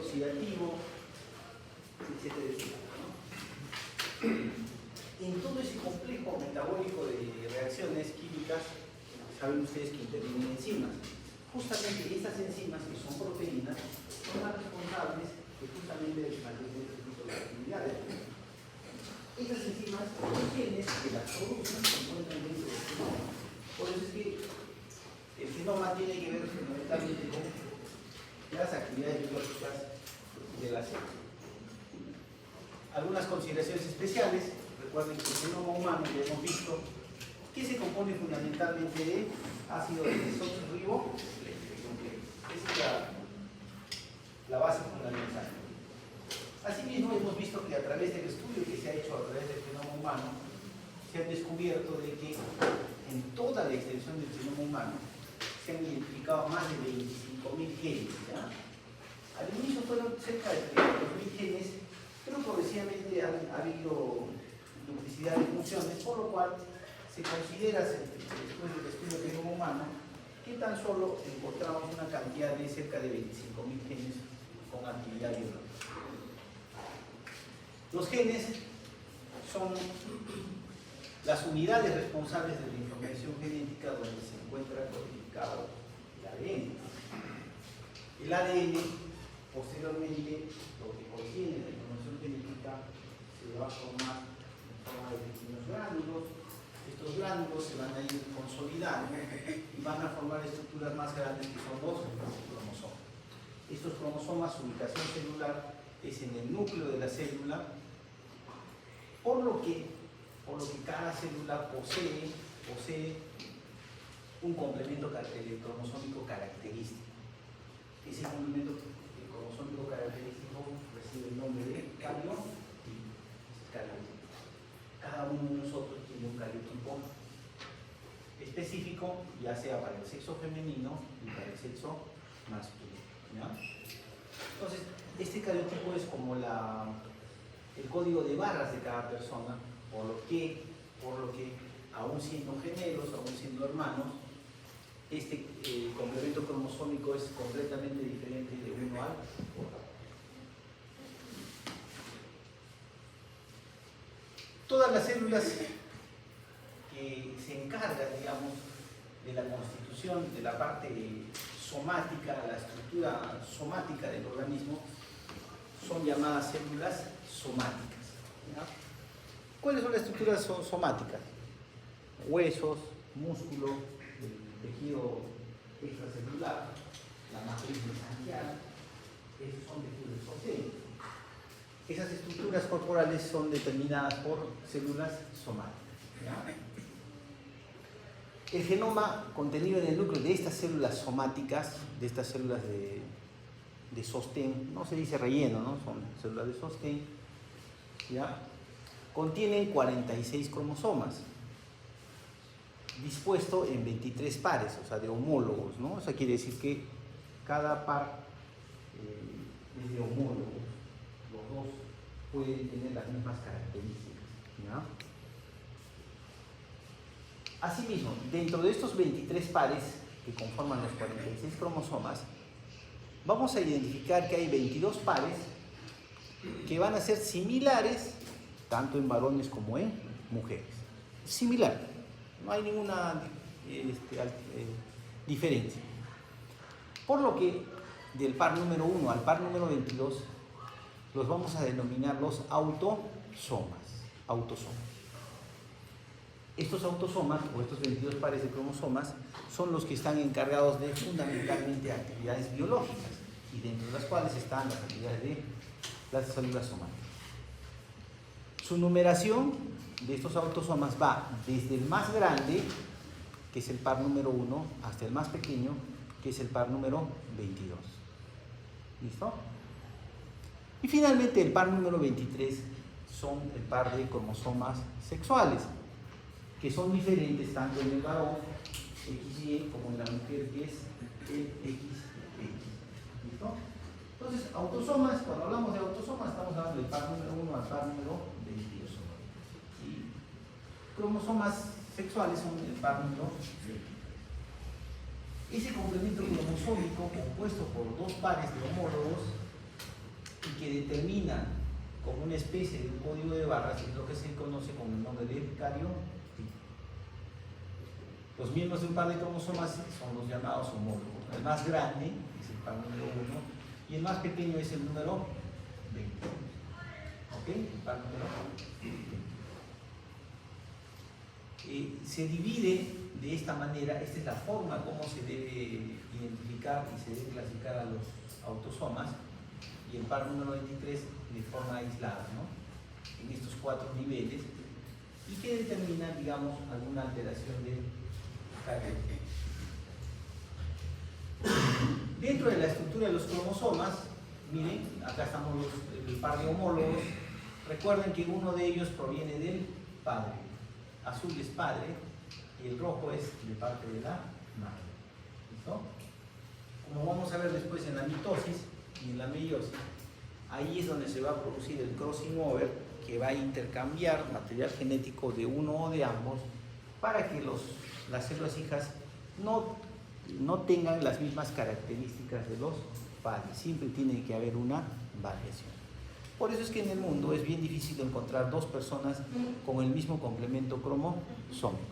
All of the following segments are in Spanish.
oxidativo, etcétera, etcétera, ¿no? En todo ese complejo metabólico de reacciones químicas, saben ustedes que intervienen enzimas. Justamente estas enzimas, que son proteínas, son las responsables de justamente del mantener este tipo de actividades. Estas enzimas, los genes que las producen, se encuentran dentro del genoma. Por eso es que el genoma tiene que ver fundamentalmente con las actividades biológicas de la célula. Algunas consideraciones especiales. Recuerden que el genoma humano ya hemos visto que se compone fundamentalmente de ácido desoxirribonucleico. Esa es la base fundamental. Asimismo, hemos visto que a través del estudio que se ha hecho a través del genoma humano, se ha descubierto de que en toda la extensión del genoma humano se han identificado más de 25.000 genes. ¿Ya? Al inicio fueron cerca de 32.000 genes, pero progresivamente ha habido duplicidad de funciones, por lo cual se considera, después del estudio del genoma humano, que tan solo encontramos una cantidad de cerca de 25.000 genes con actividad biológica. Los genes son las unidades responsables de la información genética donde se encuentra codificado el ADN. El ADN, posteriormente, lo que contiene la información genética, se va a formar en forma de pequeños gránulos. Estos gránulos se van a ir consolidando y van a formar estructuras más grandes que son los cromosomas. Estos cromosomas, su ubicación celular es en el núcleo de la célula, por lo que cada célula posee un complemento cromosómico característico. Ese complemento cromosómico característico recibe el nombre de cariotipo. Cada uno de nosotros tiene un cariotipo específico, ya sea para el sexo femenino y para el sexo masculino. ¿Ya? Entonces, este cariotipo es como el código de barras de cada persona, por lo que aún siendo gemelos, aún siendo hermanos, este complemento cromosómico es completamente diferente de uno al otro. Todas las células que se encargan, digamos, de la constitución de la parte somática, la estructura somática del organismo, son llamadas células somáticas. ¿Ya? ¿Cuáles son las estructuras somáticas? Huesos, músculo, el tejido extracelular, la matriz mesangial, esos son tejidos de sostén. Esas estructuras corporales son determinadas por células somáticas. ¿Ya? El genoma contenido en el núcleo de estas células somáticas, de estas células de sostén, no se dice relleno, ¿no? Son células de sostén, ¿ya? Contienen 46 cromosomas, dispuesto en 23 pares, o sea, de homólogos, ¿no? Eso quiere decir que cada par es de homólogos. Los dos pueden tener las mismas características, ¿ya? Asimismo, dentro de estos 23 pares que conforman los 46 cromosomas, vamos a identificar que hay 22 pares que van a ser similares tanto en varones como en mujeres. Similar, no hay ninguna diferencia. Por lo que del par número 1 al par número 22 los vamos a denominar los autosomas. Estos autosomas, o estos 22 pares de cromosomas, son los que están encargados de fundamentalmente actividades biológicas, y dentro de las cuales están las actividades de las células somáticas. Su numeración de estos autosomas va desde el más grande, que es el par número 1, hasta el más pequeño, que es el par número 22. ¿Listo? Y finalmente el par número 23 son el par de cromosomas sexuales, que son diferentes tanto en el varón XY como en la mujer, que es el XX. ¿Listo? Entonces, autosomas, cuando hablamos de autosomas, estamos hablando del par número 1 al par número 22. Y cromosomas sexuales son el par número 20. Ese complemento cromosómico, compuesto por dos pares de homólogos, determina como una especie de un código de barras es lo que se conoce con el nombre de cariotipo. Los miembros de un par de cromosomas son los llamados homólogos. El más grande es el par número 1 y el más pequeño es el número 20. ¿Ok? El par número 20. Se divide de esta manera, esta es la forma como se debe identificar y se debe clasificar a los autosomas, y el par número 23 de forma aislada, ¿no? En estos 4 niveles, y que determinan, digamos, alguna alteración del cariotipo. Dentro de la estructura de los cromosomas, miren, acá estamos el par de homólogos. Recuerden que uno de ellos proviene del padre. Azul es padre y el rojo es de parte de la madre. ¿Listo? Como vamos a ver después en la mitosis y en la meiosis, ahí es donde se va a producir el crossing over, que va a intercambiar material genético de uno o de ambos para que las células hijas no tengan las mismas características de los padres. Siempre tiene que haber una variación. Por eso es que en el mundo es bien difícil encontrar dos personas con el mismo complemento cromosómico,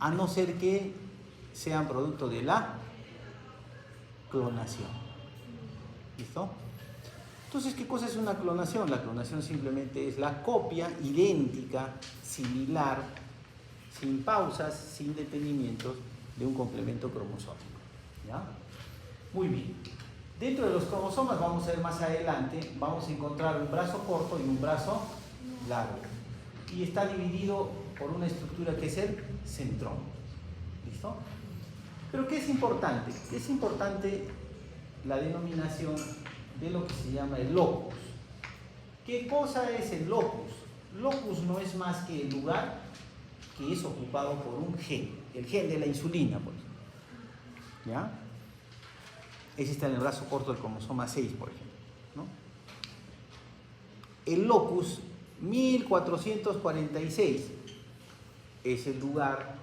a no ser que sean producto de la clonación. ¿Listo? Entonces, ¿qué cosa es una clonación? La clonación simplemente es la copia idéntica, similar, sin pausas, sin detenimientos, de un complemento cromosómico. ¿Ya? Muy bien. Dentro de los cromosomas, vamos a ver más adelante, vamos a encontrar un brazo corto y un brazo largo. Y está dividido por una estructura que es el centrón. ¿Listo? Pero ¿qué es importante? Es importante la denominación de lo que se llama el locus. ¿Qué cosa es el locus? Locus no es más que el lugar que es ocupado por un gen, el gen de la insulina, por ejemplo. ¿Ya? Ese está en el brazo corto del cromosoma 6, por ejemplo, ¿no? El locus 1446 es el lugar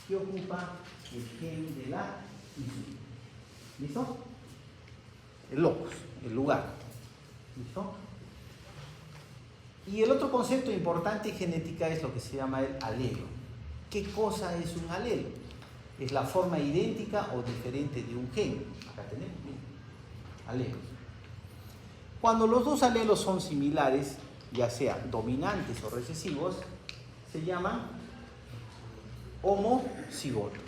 que ocupa el gen de la insulina. ¿Listo? El locus, el lugar. ¿Listo? Y el otro concepto importante en genética es lo que se llama el alelo. ¿Qué cosa es un alelo? Es la forma idéntica o diferente de un gen. Acá tenemos, miren, alelos. Cuando los dos alelos son similares, ya sean dominantes o recesivos, se llaman homocigotos.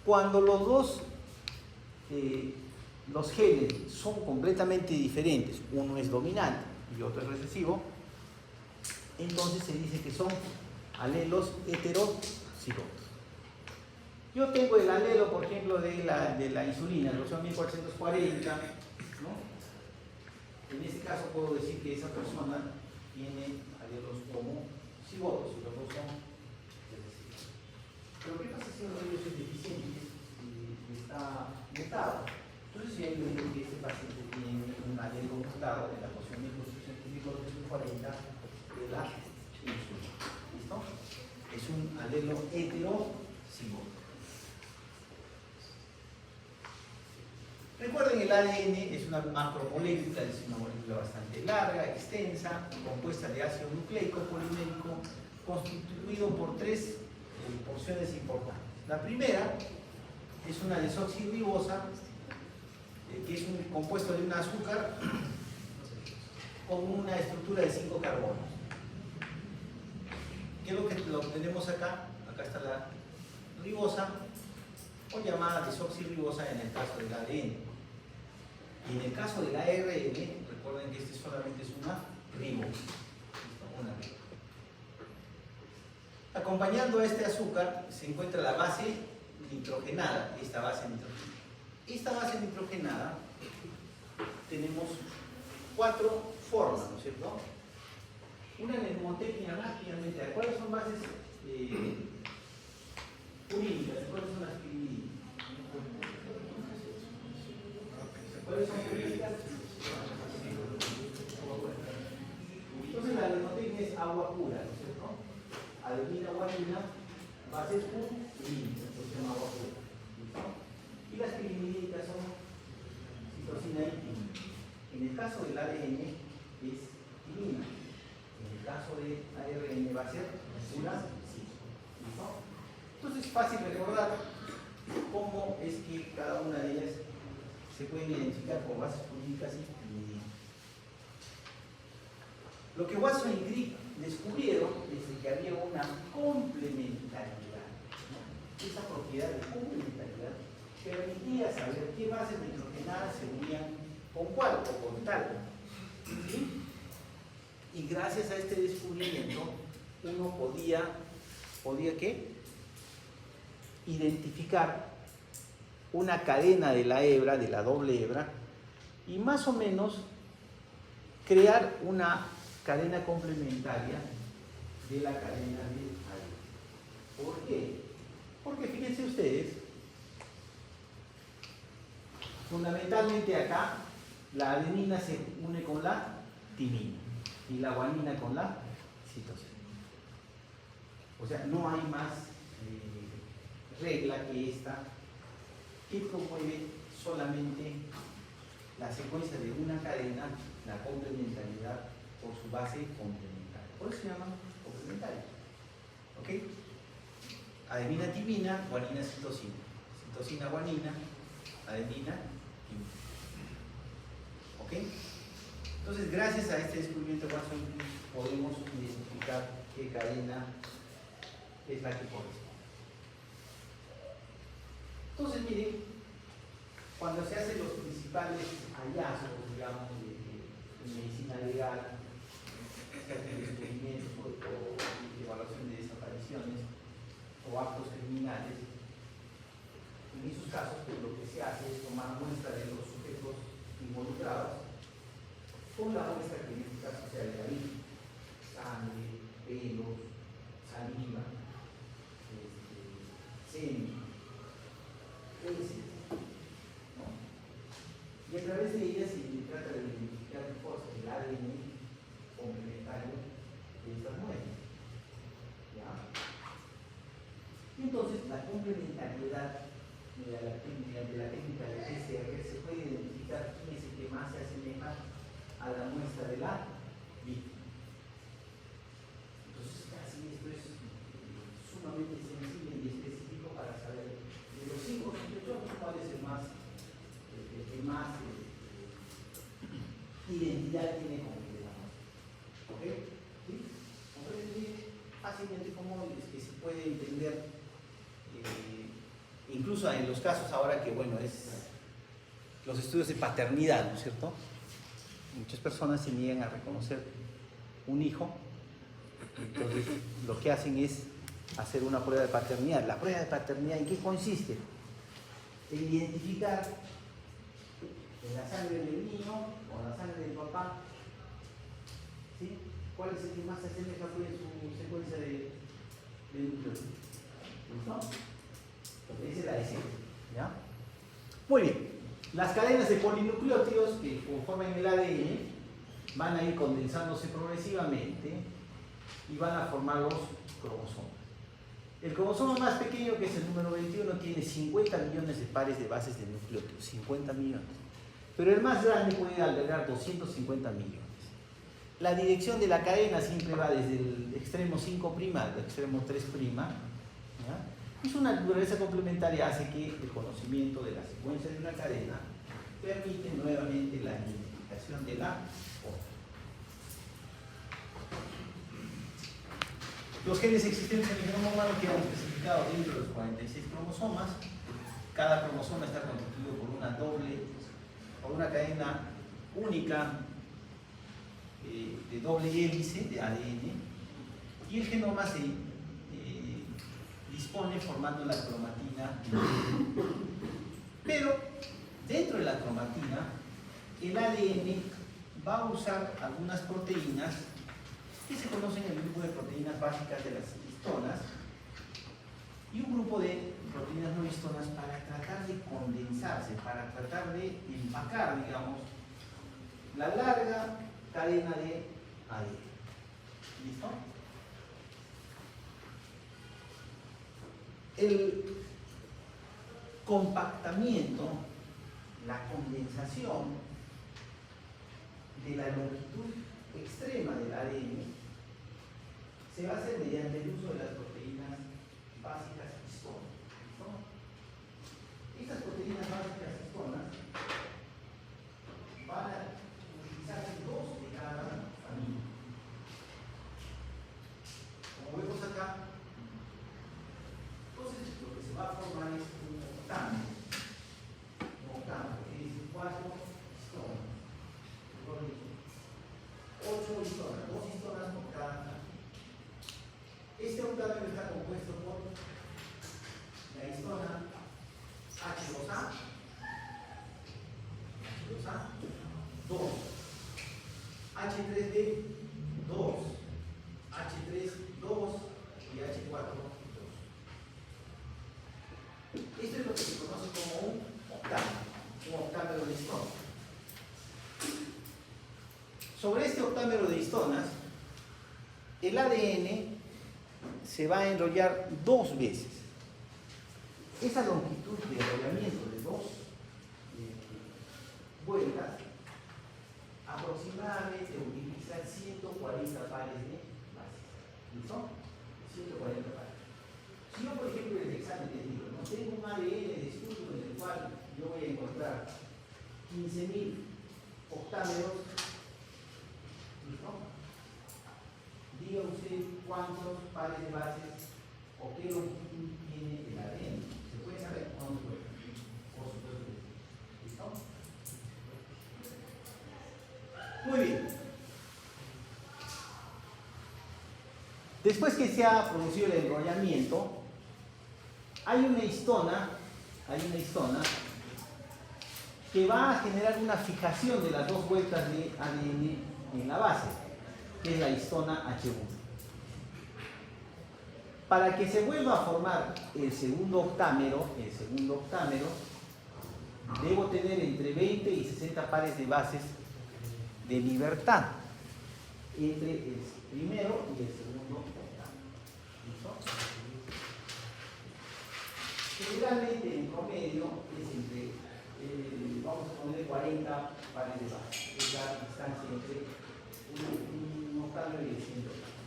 Cuando los dos los genes son completamente diferentes, uno es dominante y otro es recesivo, entonces se dice que son alelos heterocigotos. Yo tengo el alelo, por ejemplo, de la insulina, el cromosoma 1440, ¿no? En este caso puedo decir que esa persona tiene alelos homocigotos y los dos son recesivos. Pero ¿qué pasa si uno de ellos es deficiente y está mutado? Entonces, si yo digo que este paciente tiene un alelo mutado de la porción 1440 de la insulina. ¿Listo? Es un alelo heterocigoto. Recuerden, el ADN es una macromolécula, es una molécula bastante larga, extensa, compuesta de ácido nucleico polimérico, constituido por 3 porciones importantes. La primera es una desoxirribosa, que es un compuesto de un azúcar con una estructura de 5 carbonos. ¿Qué es lo que tenemos acá? Acá está la ribosa, o llamada desoxirribosa en el caso del ADN. Y en el caso del ARN, recuerden que este solamente es una ribosa. Acompañando a este azúcar se encuentra la base nitrogenada, esta base nitrogenada. Esta base nitrogenada tenemos 4 formas, ¿no es cierto? Una mnemotecnia rápidamente. ¿Cuáles son bases purínicas? ¿Cuáles son las pirimidínicas? ¿Cuáles son purínicas? Entonces la mnemotecnia es agua pura, ¿no es cierto? Adenina, guanina, bases purínicas, se llama agua pura. ¿Listo? Y las pirimidínicas son citosina y timina. En En el caso del ADN es timina. En el caso de ARN va a ser uracil. ¿Listo? Entonces es fácil recordar cómo es que cada una de ellas se pueden identificar como bases jurídicas y timina. Lo que Watson y Crick descubrieron es que había una complementariedad, ¿no? Esa propiedad de complementariedad permitía saber qué bases nitrogenadas se unían con cuál o con tal. ¿Sí? Y gracias a este descubrimiento uno podía ¿qué? Identificar una cadena de la hebra, de la doble hebra, y más o menos crear una cadena complementaria de la cadena de ADN. ¿Por qué? Porque fíjense ustedes, fundamentalmente acá la adenina se une con la timina y la guanina con la citosina. O sea, no hay más regla que esta que promueve solamente la secuencia de una cadena, la complementariedad por su base complementaria. Por eso se llama complementaria. ¿Ok? Adenina, timina, guanina, citosina. Citosina, guanina, adenina, timina. ¿Ok? Entonces, gracias a este descubrimiento de Watson podemos identificar qué cadena es la que corresponde. Entonces, miren, cuando se hacen los principales hallazgos, digamos, de medicina legal, se hacen descubrimientos o evaluación de desapariciones o actos criminales, en esos casos, pues, lo que se hace es tomar muestra de los sujetos involucrados con la muestra que en este caso sea de la víctima: sangre, pelos, saliva, semen, heces, ¿no? Y a través de ellas se trata de identificar cosas del ADN complementario de estas muestras. ¿Ya? Y entonces la complementariedad mediante la técnica de PCR se puede identificar quién es el que más se asemeja a la muestra de la víctima. Entonces, casi esto es sumamente sensible y específico para saber de los 5 sospechosos cuál es el que más identidad tiene con el de la muestra. ¿Ok? ¿Sí? Comprende fácilmente cómo es que se puede entender, incluso en los casos ahora que, bueno, es los estudios de paternidad, ¿no es cierto? Muchas personas se niegan a reconocer un hijo, entonces lo que hacen es hacer una prueba de paternidad. La prueba de paternidad, ¿en qué consiste? En identificar en la sangre del niño o la sangre del papá, ¿sí? ¿Cuál es el que más se asemeja en su secuencia de núcleos? ¿Listo? Esa es la escena, ¿ya? Muy bien. Las cadenas de polinucleótidos que conforman el ADN van a ir condensándose progresivamente y van a formar los cromosomas. El cromosoma más pequeño, que es el número 21, tiene 50 millones de pares de bases de nucleótidos, 50 millones. Pero el más grande puede albergar 250 millones. La dirección de la cadena siempre va desde el extremo 5' al extremo 3'. ¿Ya? Pues una naturaleza complementaria hace que el conocimiento de la secuencia de una cadena permite nuevamente la identificación de la otra. Los genes existentes en el genoma humano quedan especificados dentro de los 46 cromosomas. Cada cromosoma está constituido por una cadena única de doble hélice de ADN, y el genoma se dispone formando la cromatina. Pero dentro de la cromatina, el ADN va a usar algunas proteínas que se conocen en el grupo de proteínas básicas de las histonas y un grupo de proteínas no histonas para tratar de condensarse, para tratar de empacar, digamos, la larga cadena de ADN. ¿Listo? El compactamiento, la condensación, de la longitud extrema del ADN se va a hacer mediante el uso de las proteínas básicas histonas. Estas proteínas básicas histonas van a utilizarse dos de cada familia. Como vemos acá, entonces lo que se va a formar es un octámero. Un octámero que dice 4 histonas. 8 histonas, 2 histonas por cada familia. Este octámero está compuesto por la histona H2A, 2, H3B, 2, H3, 2 y H4, 2. Esto es lo que se conoce como un octámero de histonas. Sobre este octámero de histonas, el ADN se va a enrollar dos veces. Esa longitud de enrollamiento de dos vueltas aproximadamente utiliza 140 pares de bases. ¿Listo? 140 pares. Si yo, por ejemplo, en el examen les digo, no tengo un ADN de estudio en el cual yo voy a encontrar 15.000 octámeros, ¿listo? Diga usted cuántos pares de bases o qué longitud tiene el ADN. ¿Se puede saber o no se puede? Por supuesto. ¿Listo? Muy bien. Después que se ha producido el enrollamiento, hay una histona que va a generar una fijación de las dos vueltas de ADN en la base, que es la histona H1. Para que se vuelva a formar el segundo octámero, debo tener entre 20 y 60 pares de bases de libertad entre el primero y el segundo octámero. ¿Listo? Generalmente en promedio es entre, vamos a poner 40 pares de bases. Es la distancia entre un octámero y el siguiente octámero.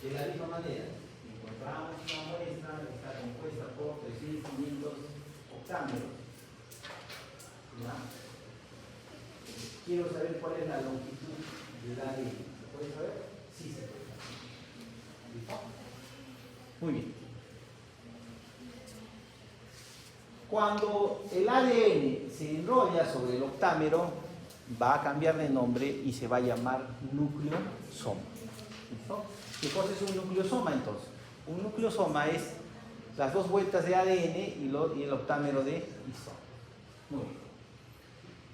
De la misma manera, encontramos una muestra que está compuesta por 3.500 octámeros. ¿Ya? Quiero saber cuál es la longitud del ADN. ¿Se puede saber? Sí se puede saber. ¿Listo? Muy bien. Cuando el ADN se enrolla sobre el octámero, va a cambiar de nombre y se va a llamar nucleosoma. ¿Listo? ¿Qué cosa es un nucleosoma entonces? Un nucleosoma es las dos vueltas de ADN y el octámero de histona. Muy bien.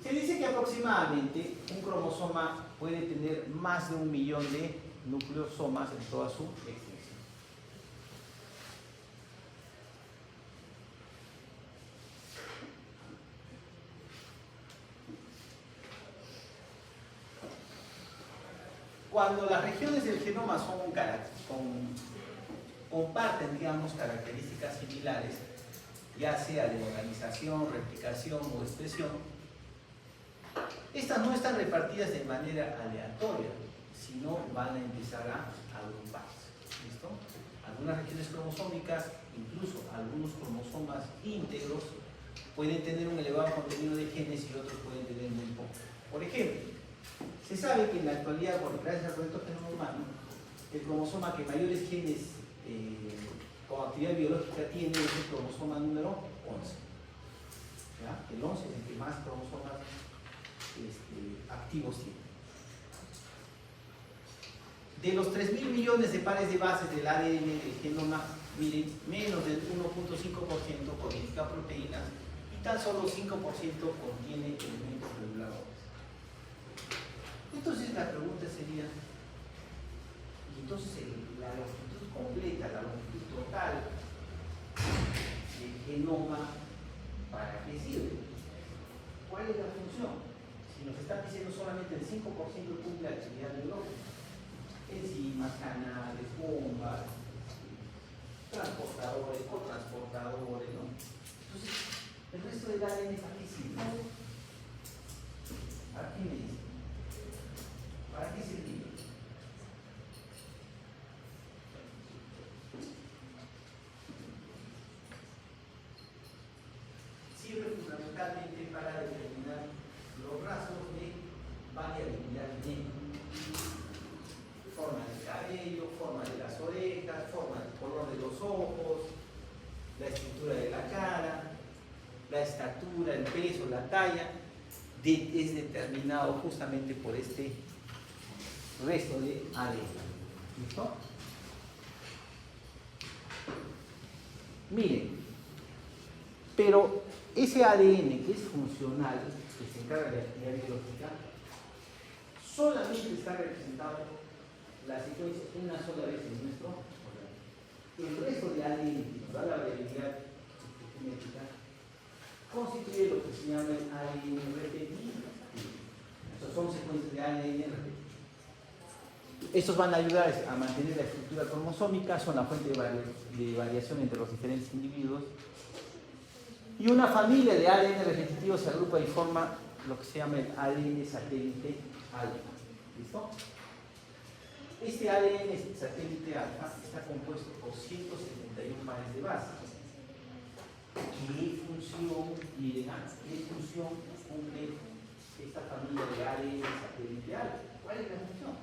Se dice que aproximadamente un cromosoma puede tener más de 1 millón de nucleosomas en toda su extensión. Cuando las regiones del genoma comparten, digamos, características similares, ya sea de organización, replicación o expresión, estas no están repartidas de manera aleatoria, sino van a empezar a agruparse. ¿Listo? Algunas regiones cromosómicas, incluso algunos cromosomas íntegros, pueden tener un elevado contenido de genes y otros pueden tener muy poco. Por ejemplo, se sabe que en la actualidad, gracias al proyecto genoma humano, el cromosoma que mayores genes con actividad biológica tiene es el cromosoma número 11. ¿Ya? El 11 es el que más cromosomas activos tiene. De los 3.000 millones de pares de bases del ADN del genoma, miren, menos del 1.5% codifica proteínas y tan solo 5% contiene elementos reguladores. Entonces la pregunta sería, y entonces la longitud completa, la longitud total del genoma, ¿para qué sirve? ¿Cuál es la función? Si nos están diciendo solamente el 5% cumple la actividad biológica, enzimas, canales, bombas, transportadores, cotransportadores, ¿no? Entonces, el resto del ADN, ¿para qué sirve? ¿Para qué la talla, es determinado justamente por este resto de ADN. ¿Listo? Miren, pero ese ADN que es funcional, que se encarga de la actividad biológica, solamente está representado la secuencia una sola vez en nuestro organismo. El resto de ADN que nos da la variabilidad genética constituye lo que se llama el ADN repetitivo. Estos son secuencias de ADN repetitivos. Estos van a ayudar a mantener la estructura cromosómica, son la fuente de variación entre los diferentes individuos. Y una familia de ADN repetitivo se agrupa y forma lo que se llama el ADN satélite alfa. ¿Listo? Este ADN satélite alfa está compuesto por 171 pares de bases. ¿Qué función cumple esta familia de ADN satélite alfa? ¿Cuál es la función?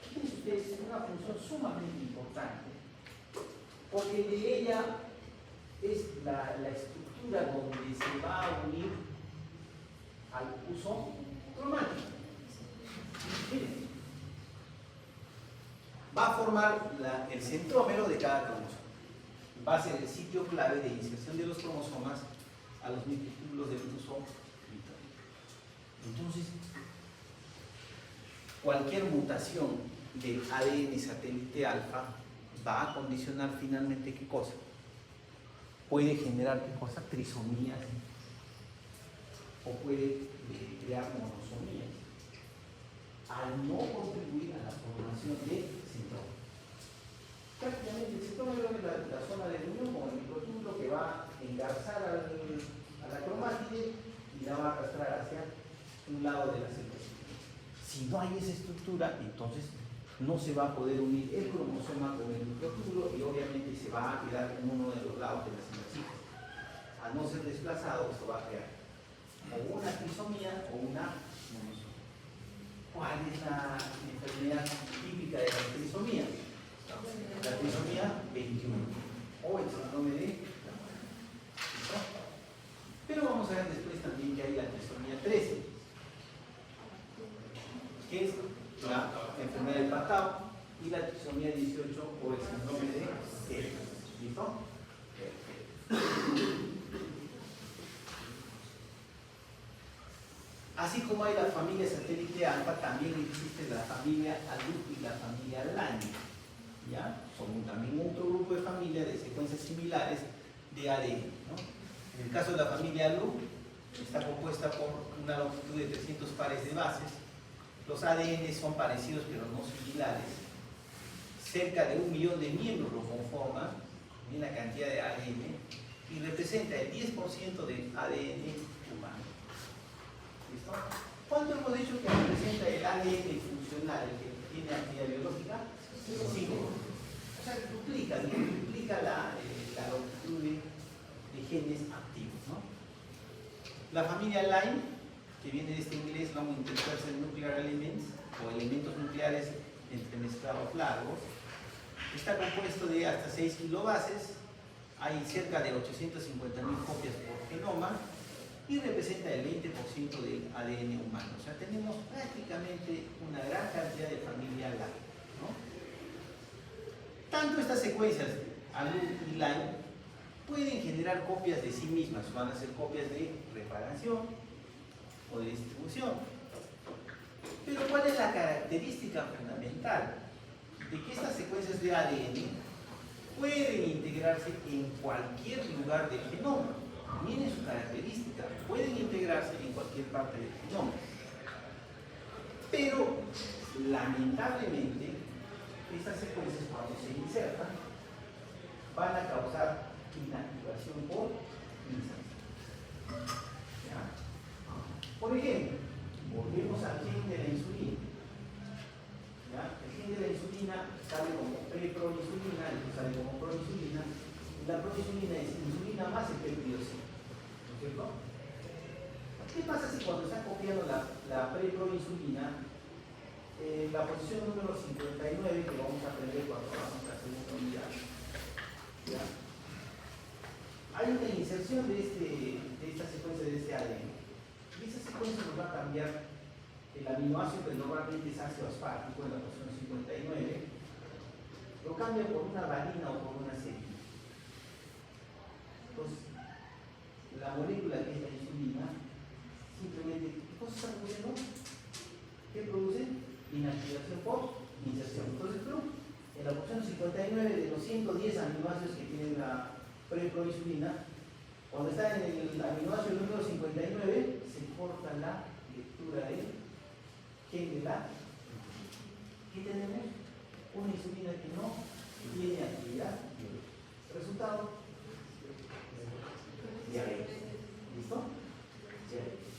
Fíjense ustedes, es una función sumamente importante, porque de ella es la estructura donde se va a unir al uso cromático. Miren, va a formar el centrómero de cada cromosoma. Va a ser el sitio clave de inserción de los cromosomas a los microtúbulos del uso vital. Entonces, cualquier mutación del ADN satélite alfa va a condicionar finalmente ¿qué cosa? Puede generar ¿qué cosa? Trisomías, o puede crear monosomías, al no contribuir a la formación de centrómero. Prácticamente el centrómero es la zona de unión con el microtúbulo que va a engarzar a la cromátide y la va a arrastrar hacia un lado de la célula. Si no hay esa estructura, entonces no se va a poder unir el cromosoma con el microtúbulo y obviamente se va a quedar en uno de los lados de la célula. Al no ser desplazado, esto va a crear o una trisomía o una monosomía. ¿Cuál es la enfermedad típica de la trisomía? La trisomía 21 o el síndrome de... Pero vamos a ver después también que hay la trisomía 13, que es la enfermedad del Patau, y la trisomía 18 o el síndrome de Ehlers. ¿Listo? Así como hay la familia satélite alfa, también existe la familia ALU y la familia LANI. ¿Ya? Son también otro grupo de familia de secuencias similares de ADN, ¿no? En el caso de la familia ALU, está compuesta por una longitud de 300 pares de bases. Los ADN son parecidos pero no similares. Cerca de 1 millón de miembros lo conforman en la cantidad de ADN y representa el 10% del ADN humano. ¿Listo? ¿Cuánto hemos dicho que representa el ADN funcional, el que tiene actividad biológica? 5. O sea, duplica la longitud de genes activos, ¿no? La familia Line, que viene de este inglés, Long Interpersonal Nuclear Elements, o elementos nucleares entremezclados largos, está compuesto de hasta 6 kilobases, hay cerca de 850.000 copias por genoma y representa el 20% del ADN humano. O sea, tenemos prácticamente una gran cantidad de familia Line, ¿no? Tanto estas secuencias, ALU y Line, pueden generar copias de sí mismas, van a ser copias de reparación o de distribución. Pero ¿cuál es la característica fundamental? De que estas secuencias de ADN pueden integrarse en cualquier lugar del genoma. Miren su característica, pueden integrarse en cualquier parte del genoma. Pero, lamentablemente, estas secuencias cuando se insertan van a causar inactivación por inserción. Por ejemplo, volvemos al gen de la insulina. ¿Ya? El gen de la insulina sale como preproinsulina, y sale como proinsulina. La proinsulina es insulina más el peptidocina. ¿No es cierto? ¿Qué pasa si cuando está copiando la preproinsulina, la posición número 59, que vamos a aprender cuando vamos a segundo unidad, ¿ya? Hay una inserción de esta secuencia de este ADN. Y esa secuencia nos va a cambiar el aminoácido que normalmente es ácido aspartico en la posición 59, lo cambia por una valina o por una serina. Entonces, la molécula que es la insulina, simplemente, ¿qué cosa está produciendo? ¿Qué produce? Inactivación por inserción. Entonces, en la posición 59 de los 110 aminoácidos que tiene la preproinsulina, cuando está en el aminoácido número 59, se corta la lectura del gen de la. ¿Qué tenemos? Una insulina que no tiene actividad. Resultado: diabetes. ¿Listo? Diabetes.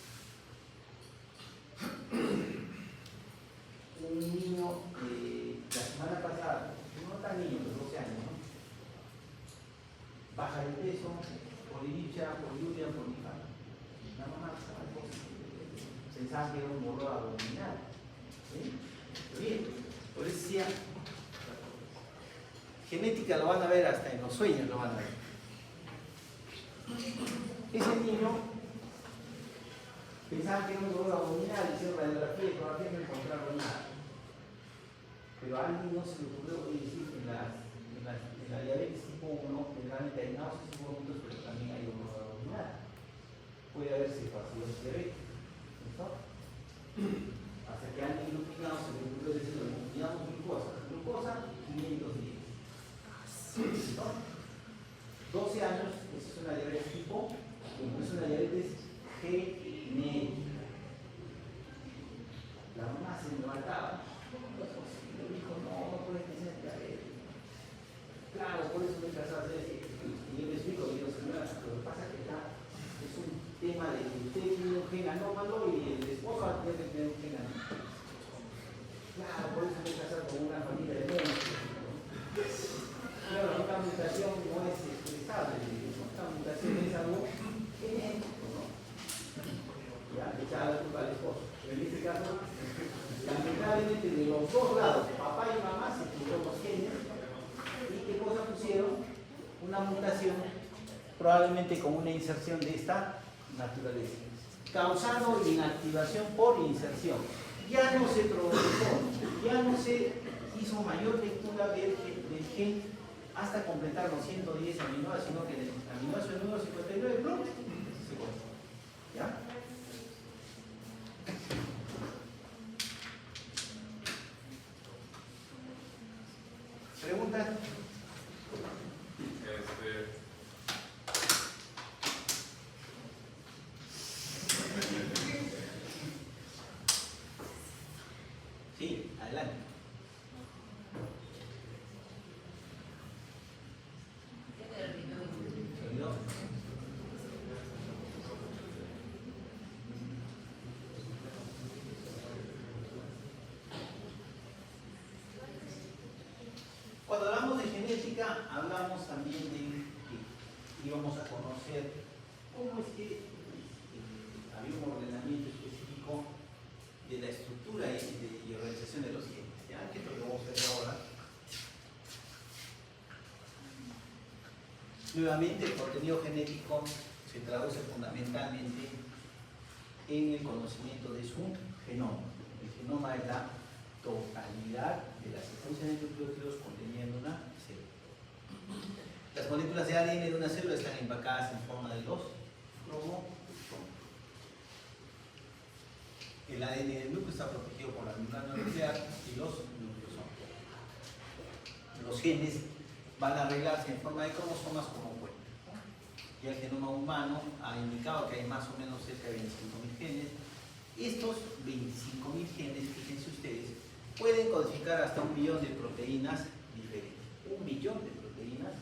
Un niño la semana pasada, no tan niño, de 12 años, ¿no? Baja de peso, polidicha, poliuria, polifano. La mamá estaba pensaba que era un dolor abdominal. ¿Sí? Bien, por eso decía, genética lo van a ver hasta en los sueños, lo van a ver. Ese niño pensaba que era un dolor abdominal, hicieron radiografía y todavía no encontraron nada. Pero a alguien no se le ocurrió decir que en la diabetes tipo 1 generalmente hay náuseas y vómitos, pero también hay dolor abdominal. Puede haber cefalosis diabética. ¿Listo? Hasta que a alguien iluminado se le ocurrió decir, iluminamos glucosa 510. ¿Listo? 12 años, esa es una diabetes tipo 1, es una diabetes genética. La mamá se levantaba. Dijo, no puedes tener diabetes. Claro, por eso me casaba de decir, y yo le explico, digo, señora, lo que pasa es que acá es un tema de que usted tiene un gen anómalo y el esposo tiene que tener un gen anómalo. Claro, por eso me casaba con una familia de médicos. Claro, una mutación no es estable, una mutación es algo genético, ¿no? Ya, le echaba la culpa al esposo. Pero en este caso, lamentablemente de los dos lados, papá y mamá, se pusieron los genes. ¿Y qué cosa pusieron? Una mutación, probablemente con una inserción de esta naturaleza, causando inactivación por inserción. Ya no se progresó, ya no se hizo mayor lectura del gen hasta completar los 110 aminoácidos, sino que el aminoácido número 59, se cortó. ¿Ya? ¿Preguntas? Sí, adelante. Cuando hablamos de genética, hablamos también de que íbamos a conocer cómo es que había un ordenamiento específico de la estructura y organización de los genes. ¿Ya? Que es lo que vamos a ver ahora. Nuevamente, el contenido genético se traduce fundamentalmente en el conocimiento de su genoma. El genoma es la totalidad de la secuencia de nucleótidos contenida en una célula. Las moléculas de ADN de una célula están empacadas en forma de los cromosomas. El ADN del núcleo está protegido por la membrana nuclear y los nucleosomas. Los genes van a arreglarse en forma de cromosomas como cuentan. Y el genoma humano ha indicado que hay más o menos cerca de 25.000 genes. Estos 25.000 genes, fíjense ustedes, pueden codificar hasta 1 billón de proteínas diferentes. 1 billón de proteínas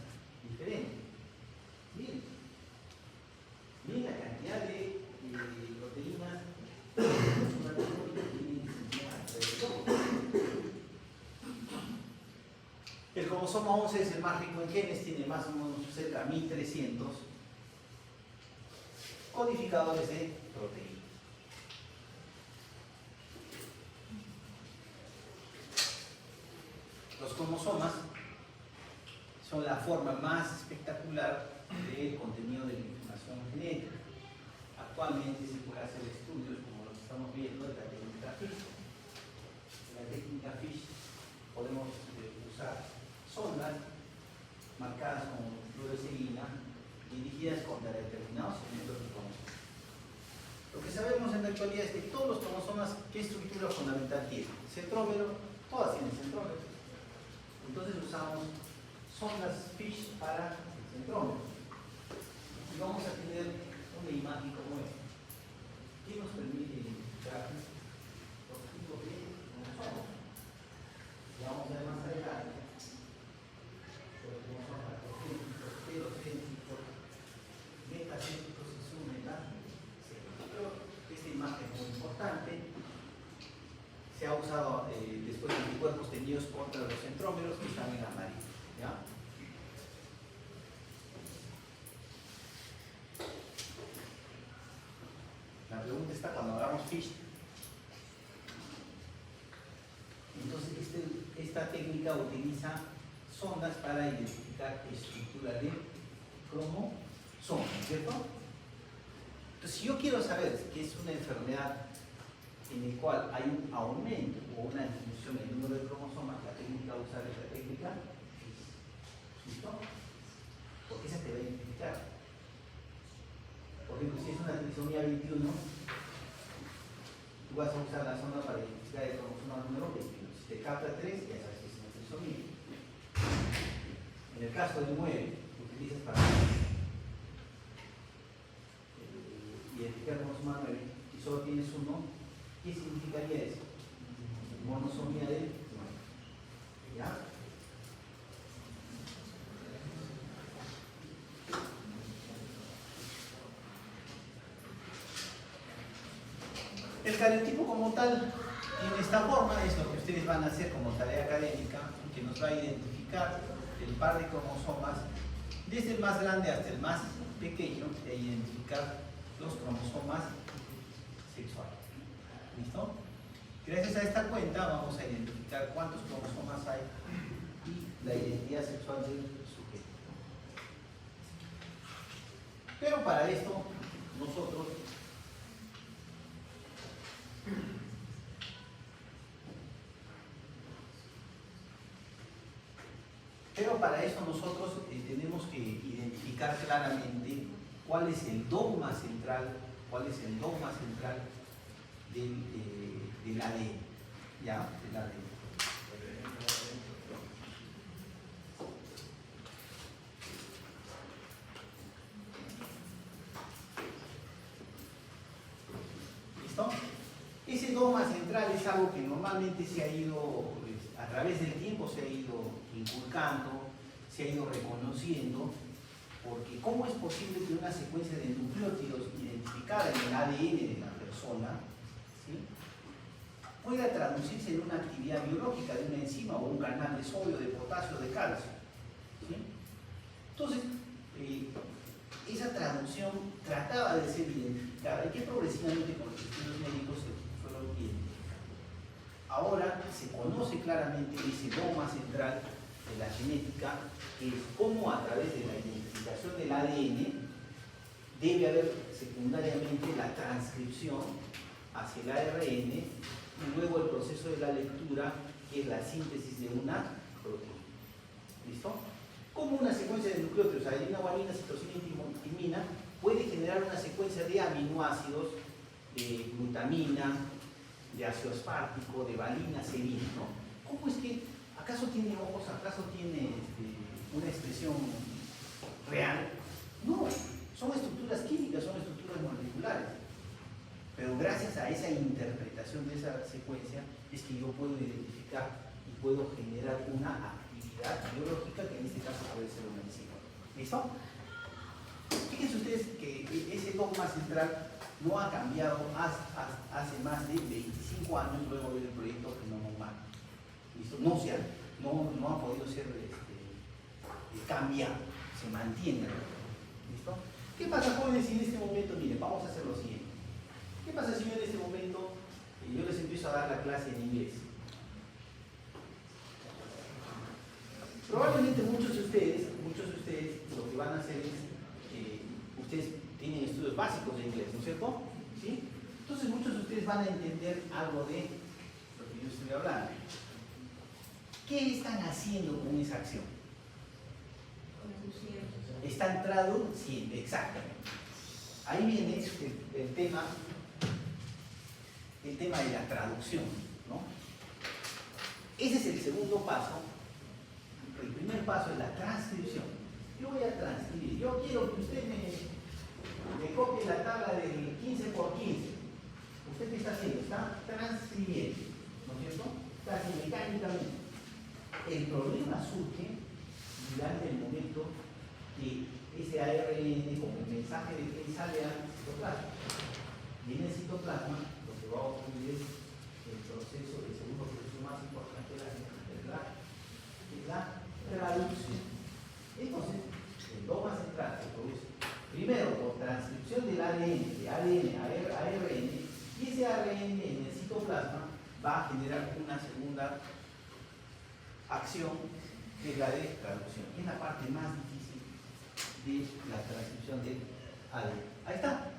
diferentes. Miren, miren la cantidad de proteínas. El cromosoma 11 es el más rico en genes, tiene más o menos cerca de 1300 codificadores de proteínas. Los cromosomas son la forma más espectacular del contenido de la información genética. actualmente se puede hacer estudios como los que estamos viendo de la técnica FISH. En la técnica FISH podemos usar sondas marcadas con fluoresceína dirigidas contra determinados segmentos de cromosomas. Lo que sabemos en la actualidad es que todos los cromosomas, ¿qué estructura fundamental tienen? Centrómero, todas tienen centrómero. Entonces usamos sondas FISH para el centrómero. Y vamos a tener una imagen como esta, que nos permite identificar los tipos de cromosomas. Y vamos a ver más adelante los cromosomas procéntricos, heterocéntricos, metacéntricos y submetacéntricos. Pero esta imagen es muy importante. Se ha usado después de anticuerpos tenidos contra los centrómeros que están en amarillo. ¿Ya? La pregunta está cuando hagamos FISH. Entonces, esta técnica utiliza sondas para identificar estructura de cromosomas, ¿cierto? Entonces, si yo quiero saber que es una enfermedad en la cual hay un aumento o una disminución en el número de cromosomas, la técnica a usar es la técnica FISH. ¿Listo? Porque esa te va a identificar. Por ejemplo, si es una trisomía 21, tú vas a usar la sonda para identificar el cromosoma número 21. Si te capta 3, ya sabes que es una trisomía. En el caso del 9, utilizas para identificar el cromosoma 9 y solo tienes uno, ¿qué significaría eso? Monosomía de 9. ¿Ya? El cariotipo como tal tiene esta forma, es lo que ustedes van a hacer como tarea académica, que nos va a identificar el par de cromosomas desde el más grande hasta el más pequeño e identificar los cromosomas sexuales. ¿Listo? Gracias a esta cuenta vamos a identificar cuántos cromosomas hay y la identidad sexual del sujeto. Pero para esto nosotros tenemos que identificar claramente cuál es el dogma central, del ADN, ¿ya? Del ADN. ¿Listo? Ese dogma central es algo que normalmente se ha ido, a través del tiempo se ha ido inculcando, se ha ido reconociendo, porque ¿cómo es posible que una secuencia de nucleótidos identificada en el ADN de la persona, ¿sí?, pueda traducirse en una actividad biológica de una enzima o un canal de sodio, de potasio, de calcio? ¿Sí? Entonces, esa traducción trataba de ser identificada y que progresivamente con los estudios médicos se fueron identificando. Ahora se conoce claramente ese dogma central de la genética, que es cómo a través de la identificación del ADN debe haber secundariamente la transcripción hacia el ARN y luego el proceso de la lectura, que es la síntesis de una proteína. ¿Listo? Como una secuencia de nucleótidos, adenina, guanina, citosina y timina, puede generar una secuencia de aminoácidos, de glutamina, de ácido aspartico, de valina, serina, ¿no? ¿Cómo es que acaso tiene ojos, acaso tiene una expresión real? No, son estructuras químicas, son estructuras moleculares. Pero gracias a esa interpretación de esa secuencia es que yo puedo identificar y puedo generar una actividad biológica que en este caso puede ser una enzima. ¿Listo? Fíjense ustedes que ese dogma central no ha cambiado hace más de 25 años luego del proyecto Genoma Humano. ¿Listo? No ha podido ser cambiado, se mantiene. ¿Listo? ¿Qué pasa, jóvenes, si en este momento, miren, vamos a hacer lo siguiente? ¿Qué pasa si yo en este momento yo les empiezo a dar la clase en inglés? Probablemente muchos de ustedes lo que van a hacer es, ustedes tienen estudios básicos de inglés, ¿no es cierto? ¿Sí? Entonces muchos de ustedes van a entender algo de lo que yo estoy hablando. ¿Qué están haciendo con esa acción? Están traduciendo, exactamente. Ahí viene el tema de la traducción, ¿no? Ese es el segundo paso. El primer paso es la transcripción. Yo voy a transcribir. Yo quiero que usted me copie la tabla del 15 por 15. ¿Usted qué está haciendo? Está transcribiendo, ¿no es cierto? Está haciendo mecánicamente. El problema surge durante el momento que ese ARN como mensaje de que sale al citoplasma. Y en el citoplasma lo que va a ocurrir es el segundo proceso más importante de la traducción. Entonces, el dogma central se produce primero por transcripción del ADN, de ADN a ARN, y ese ARN en el citoplasma va a generar una segunda acción que es la de traducción. Es la parte más difícil de la transcripción del ADN. Ahí está.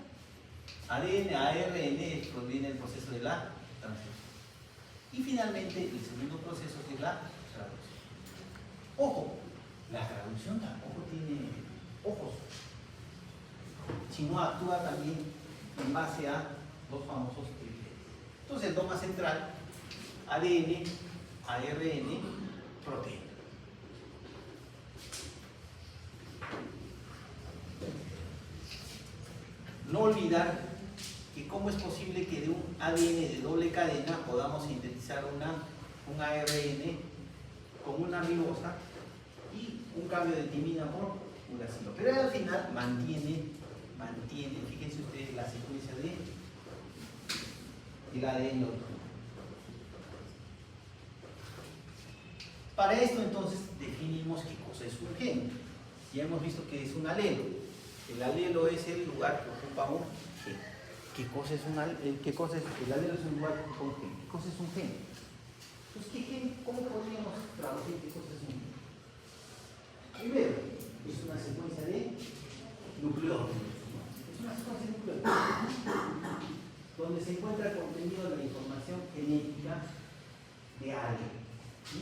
ADN a ARN proviene del proceso de la transcripción. Y finalmente, el segundo proceso que es la traducción. Ojo, la traducción tampoco tiene ojos, sino actúa también en base a los famosos criterios. Entonces, el dogma central, ADN, ARN, proteína. No olvidar que cómo es posible que de un ADN de doble cadena podamos sintetizar un ARN con una ribosa y un cambio de timina por uracilo. Pero al final mantiene, fíjense ustedes la secuencia del ADN. Para esto entonces definimos qué cosa es un gen. Ya hemos visto que es un alelo. El alelo es el lugar que ocupa un gen. ¿Qué cosa es un alelo? El alelo es un lugar que ocupa un gen. ¿Qué cosa es un gen? Entonces, ¿qué gen? ¿Cómo podríamos traducir qué cosa es un gen? Primero, es una secuencia de nucleótidos. Es una secuencia de nucleótidos donde se encuentra el contenido de la información genética de alguien. ¿Sí?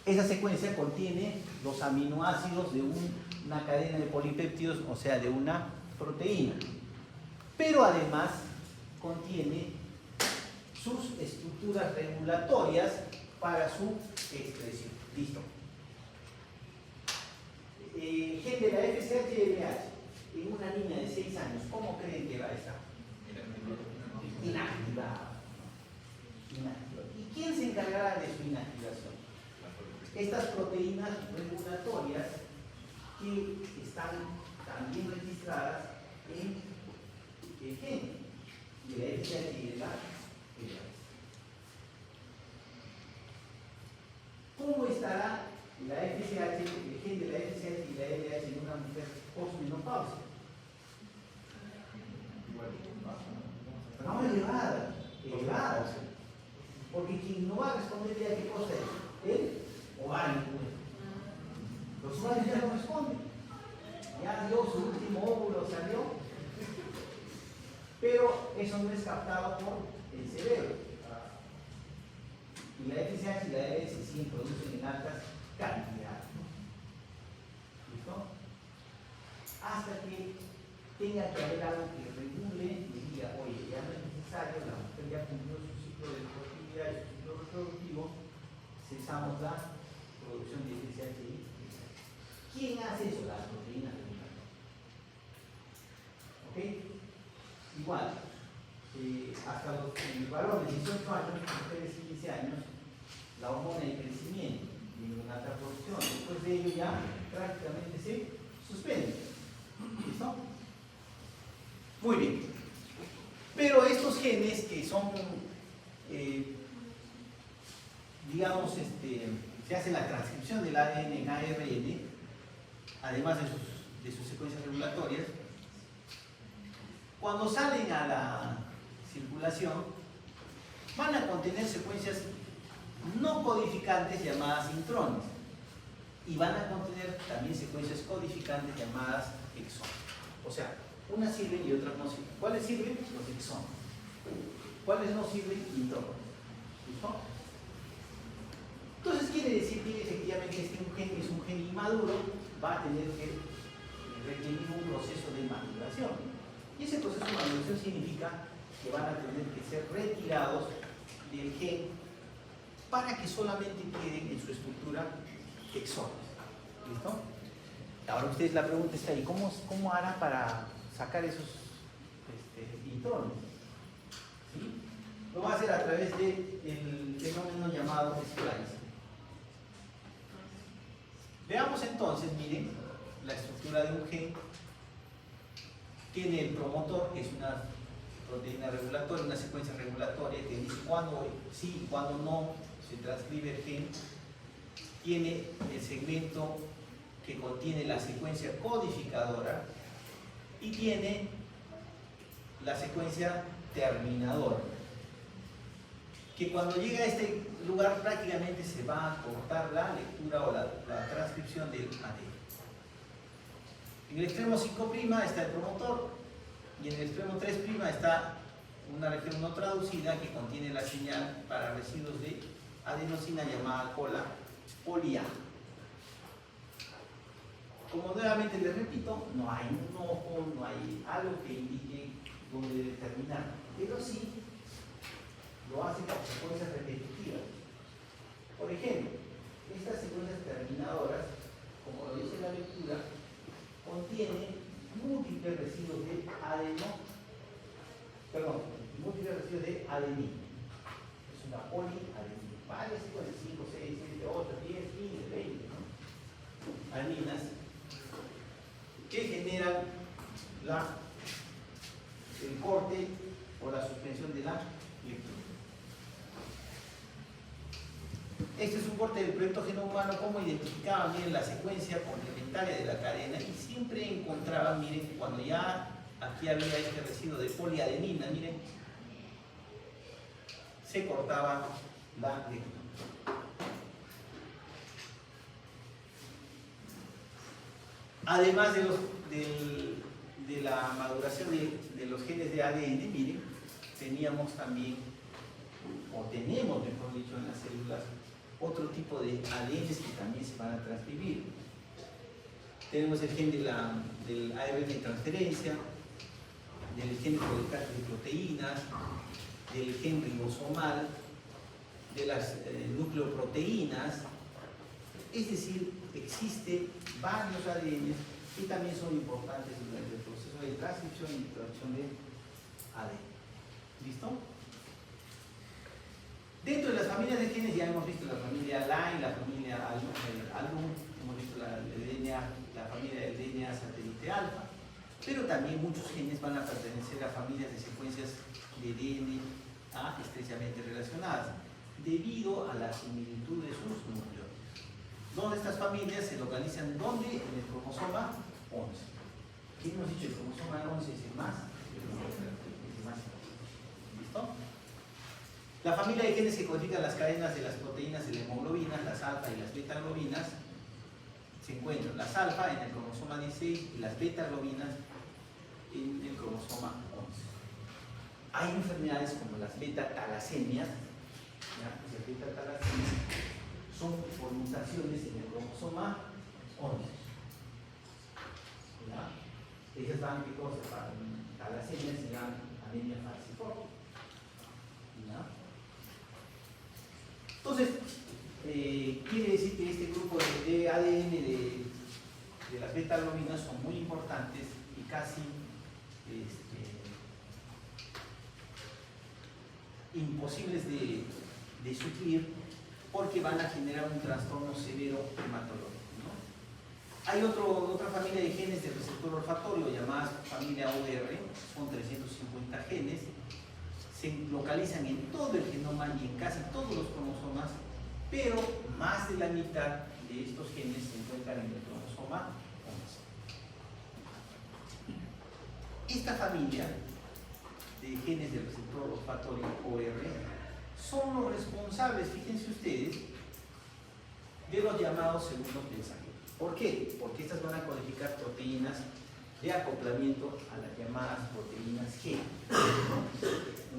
Esa secuencia contiene los aminoácidos de una cadena de polipéptidos, o sea, de una proteína. Pero además contiene sus estructuras regulatorias para su expresión. Listo. Gen de la FSH-LH en una niña de 6 años, ¿cómo creen que va a estar? Inactivada. ¿Y quién se encargará de su inactivación? Estas proteínas regulatorias que están también registradas en el gen de la FSH y de la LH. ¿Cómo estará la FSH, el gen de la FSH y la LH en una mujer posmenopáusica? No, elevada. Porque quien no va a responder ya qué cosa es, el ovario. Los ovarios ya no responden. Ya dio su último óvulo, salió. Pero eso no es captado por el cerebro. Y la FSH y la LH sí producen en altas cantidades. ¿Listo? Hasta que tenga que haber algo que regule y diga, oye, ya no es necesario, la mujer ya cumplió su ciclo de fertilidad y su ciclo reproductivo, cesamos la producción de FSH y LH. ¿Quién hace eso? Las proteínas regulatorias. ¿Ok? Igual, hasta los varones 18 años, mujeres 15 años, la hormona de crecimiento y una alta producción, después de ello ya prácticamente se suspende. ¿Listo? Muy bien. Pero estos genes que son, digamos, se hace la transcripción del ADN en ARN, además de sus secuencias regulatorias, cuando salen a la circulación, van a contener secuencias no codificantes llamadas intrones y van a contener también secuencias codificantes llamadas exones. O sea, unas sirven y otras no sirven. ¿Cuáles sirven? Los exones. ¿Cuáles no sirven? Intrónicos. ¿Listo? Entonces quiere decir que efectivamente este gen es un gen inmaduro, va a tener que requerir un proceso de maduración. Y ese proceso de maduración significa que van a tener que ser retirados del gen para que solamente queden en su estructura exones. ¿Listo? Ahora ustedes la pregunta está ahí, ¿cómo hará para sacar esos intrones? ¿Sí? Lo va a hacer a través del fenómeno llamado splicing. Veamos entonces, miren, la estructura de un gen. Tiene el promotor, que es una proteína regulatoria, una secuencia regulatoria que dice cuándo sí y cuándo no se transcribe el gen. Tiene el segmento que contiene la secuencia codificadora y tiene la secuencia terminadora, que cu'ando llega a este lugar prácticamente se va a cortar la lectura o la transcripción del ADN. En el extremo 5' está el promotor y en el extremo 3' está una región no traducida que contiene la señal para residuos de adenosina llamada cola polia. Como nuevamente les repito, no hay un ojo, no hay algo que indique dónde debe terminar, pero sí lo hace por secuencias repetitivas. Por ejemplo, estas secuencias terminadoras, como lo dice la lectura, contienen múltiples residuos de múltiples residuos de adenina. Es una poliadenina. Varias secuencias, 5, 6, 7, 8, 10, 15, 20, ¿no? Adeninas que generan el corte o la suspensión de la lectura. Este es un corte del proyecto Genoma Humano, como identificaban, miren, la secuencia complementaria de la cadena y siempre encontraban, miren, cuando ya aquí había este residuo de poliadenina, miren, se cortaba la lectura. Además de la maduración de los genes de ADN, miren, teníamos también, o tenemos, mejor dicho, en las células, otro tipo de ADNs que también se van a transcribir. Tenemos el gen del ARN de transferencia, del gen de proteínas, del gen ribosomal, de las nucleoproteínas. Es decir, existen varios ADNs que también son importantes durante el proceso de transcripción y producción de ADN. ¿Listo? Dentro de las familias de genes ya hemos visto la familia Line, la familia Album, hemos visto la familia del DNA satélite alfa, pero también muchos genes van a pertenecer a familias de secuencias de DNA estrechamente relacionadas, debido a la similitud de sus núcleos. ¿Dónde estas familias se localizan? ¿Dónde? En el cromosoma 11. ¿Qué hemos dicho? El cromosoma 11 es el más. ¿Listo? La familia de genes que codifican las cadenas de las proteínas de la hemoglobina, las alfa y las beta globinas, se encuentran las alfa en el cromosoma 16 y las beta globinas en el cromosoma 11. Hay enfermedades como las beta-talasemias, las beta-talasemias son por mutaciones en el cromosoma 11. ¿Ya? Ellas dan qué cosa para talasemias se llaman anemia falciforme. ¿Ya? Entonces, quiere decir que este grupo de ADN de las beta-globinas son muy importantes y casi imposibles de suplir porque van a generar un trastorno severo hematológico, ¿no? Hay otra familia de genes del receptor olfatorio llamada familia OR, son 350 genes, se localizan en todo el genoma y en casi todos los cromosomas, pero más de la mitad de estos genes se encuentran en el cromosoma 11. Esta familia de genes del receptor olfatorio OR son los responsables, fíjense ustedes, de los llamados segundos mensajeros. ¿Por qué? Porque estas van a codificar proteínas de acoplamiento a las llamadas proteínas G.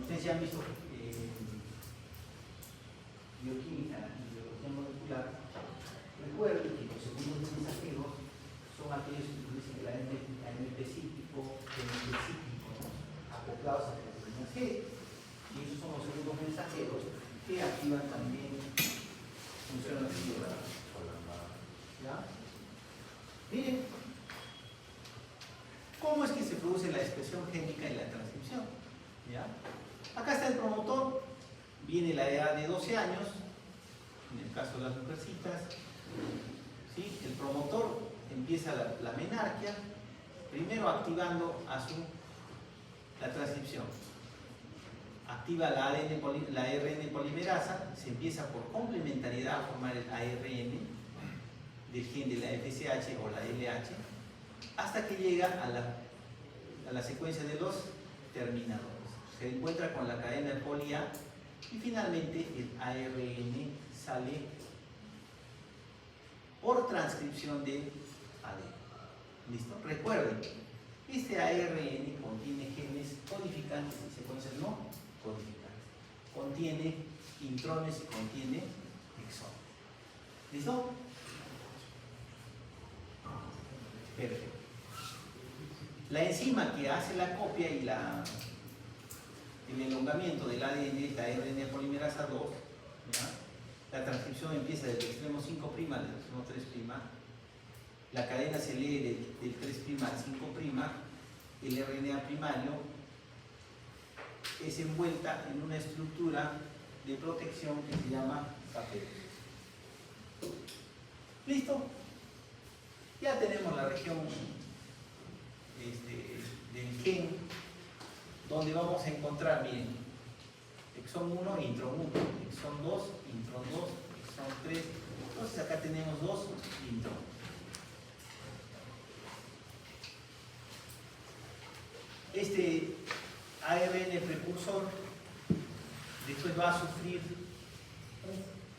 Ustedes ya han visto bioquímica y biología molecular. Recuerden que los segundos mensajeros son aquellos que utilizan el AMP cíclico, ¿no? Acoplados a las proteínas G. Y esos son los segundos mensajeros que activan también funciones biológicas. ¿Ya? Miren, ¿cómo es que se produce la expresión génica y la transcripción? ¿Ya? Acá está el promotor, viene la edad de 12 años, en el caso de las mujercitas, ¿sí? El promotor empieza la menarquia, primero activando la transcripción. Activa la ARN polimerasa, se empieza por complementariedad a formar el ARN del gen de la FSH o la LH, hasta que llega a la secuencia de los terminadores. Se encuentra con la cadena poli A y finalmente el ARN sale por transcripción de ADN. ¿Listo? Recuerden, este ARN contiene genes codificantes y secuencias no codificantes. Contiene intrones y contiene exones. ¿Listo? Perfecto. La enzima que hace la copia y el elongamiento del ADN, esta ARN polimerasa 2, ¿ya? La transcripción empieza desde el extremo 5' al extremo 3', la cadena se lee del 3' al 5', el RNA primario es envuelta en una estructura de protección que se llama papel. ¿Listo? Ya tenemos la región del gen, donde vamos a encontrar, miren, exón 1, intron 1, exón 2, intron 2, exón 3, entonces acá tenemos 2 intron. Este ARN precursor después va a sufrir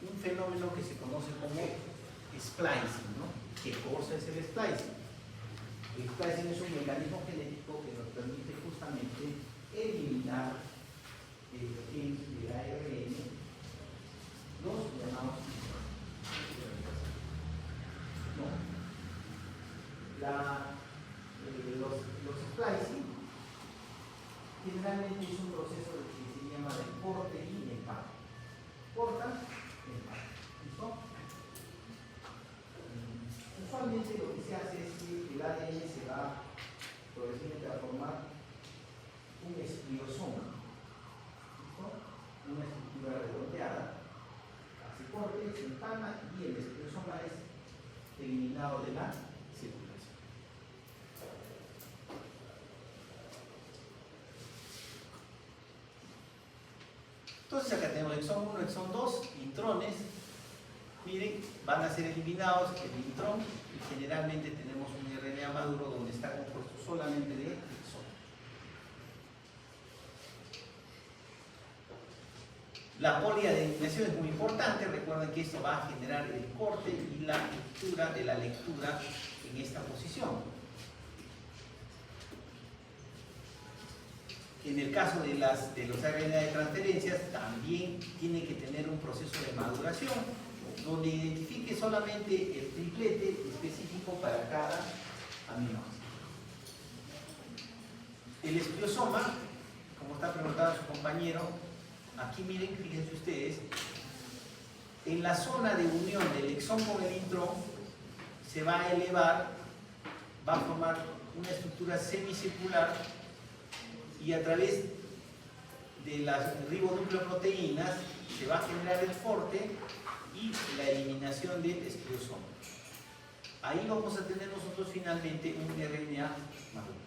un fenómeno que se conoce como splicing, ¿no? ¿Qué cosa es el splicing? El splicing es un mecanismo genético que nos permite justamente eliminar el gen del ARN, los llamados los splicing generalmente es un proceso que se llama de corte y empate. Corta, empate. ¿Listo? Usualmente lo que se hace es que el ADN se va progresivamente a formar un espliosoma, ¿listo? Una estructura redondeada, hace corte, se empana y el espliosoma es eliminado de la circulación. Entonces acá tenemos exón 1, exón 2, intrones. Miren, van a ser eliminados el intrón y generalmente tenemos un RNA maduro donde está compuesto solamente de exón. La poliadeninación es muy importante, recuerden que esto va a generar el corte y la lectura de la lectura en esta posición. En el caso de los RNA de transferencias también tiene que tener un proceso de maduración donde identifique solamente el triplete específico para cada aminoácido. El espliosoma, como está preguntando su compañero, aquí miren, fíjense ustedes, en la zona de unión del exón con el intrón se va a elevar, va a formar una estructura semicircular y a través de las ribonucleoproteínas se va a generar el corte y la eliminación del espliosoma. Ahí vamos a tener nosotros finalmente un RNA maduro.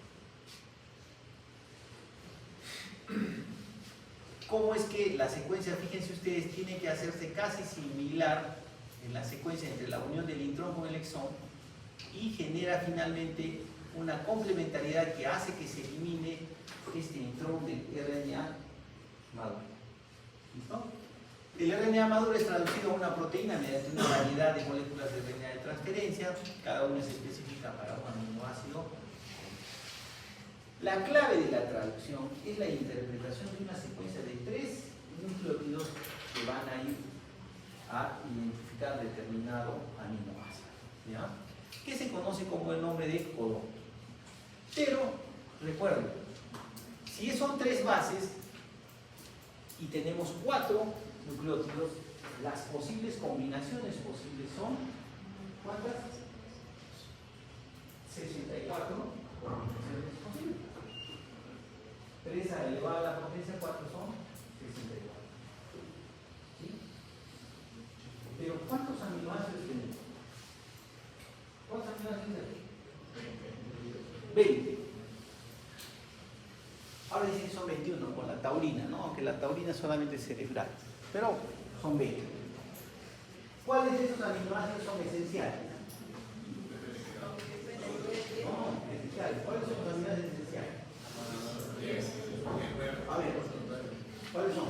¿Cómo es que la secuencia, fíjense ustedes, tiene que hacerse casi similar en la secuencia entre la unión del intrón con el exón y genera finalmente una complementariedad que hace que se elimine este intrón del RNA maduro? ¿Listo? El RNA maduro es traducido a una proteína mediante una variedad de moléculas de RNA de transferencia, cada una es específica para un aminoácido. La clave de la traducción es la interpretación de una secuencia de 3 nucleótidos que van a ir a identificar determinado aminoácido, ¿ya? Que se conoce como el nombre de codón. Pero, recuerden, si son 3 bases y tenemos 4 nucleótidos, las posibles combinaciones posibles son, ¿cuántas? 64 combinaciones posibles. 3 a elevado a la potencia 4 son 64. ¿Sí? Pero ¿cuántos aminoácidos tenemos? ¿Cuántos aminoácidos tenemos? 20. Ahora dicen que son 21 con la taurina, ¿no? Aunque la taurina solamente es cerebral, pero son 20. ¿Cuáles de esos aminoácidos son esenciales? No, esenciales. ¿Cuáles son los aminoácidos esenciales? A ver, ¿cuáles son?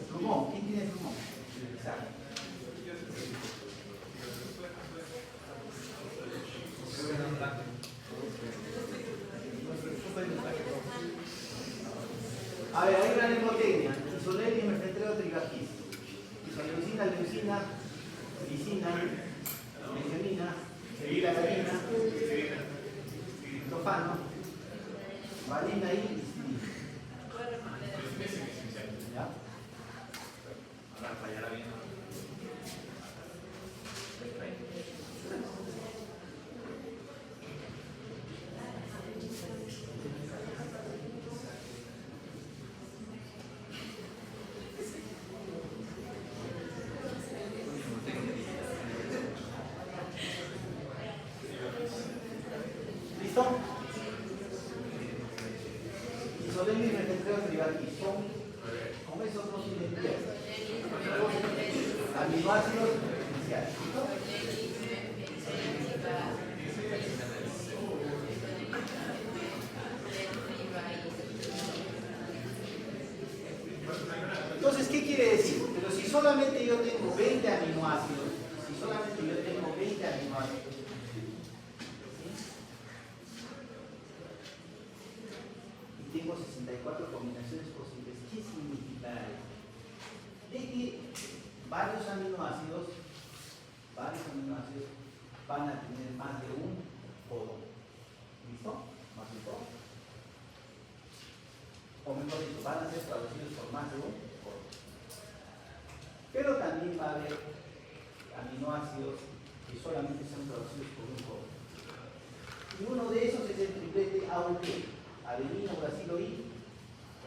Plumón, ¿quién tiene plumón? Exacto. A ver, hay una mnemotecnia. Isolel y mefentreo trigaquis. Isoleucina, leucina, lisina, metionina, cevilagarina, triptofano, valina y listina. ¿Ya? Ahora fallará bien. ¿Listo? Isolel y mefentreo trigaquis son, con esos dos identidades, aminoácidos esenciales. ¿Listo? Entonces, ¿qué quiere decir? Pero si solamente yo tengo 20 aminoácidos, y tengo 64 combinaciones posibles, ¿qué significa esto? De que varios aminoácidos van a tener más de un codón. ¿Listo? ¿Más de un codón? O mejor dicho, van a ser traducidos por más de un codón. Pero también va a haber aminoácidos que solamente son traducidos por un codón. Y uno de esos es el triplete AUG, adenina, uracilo y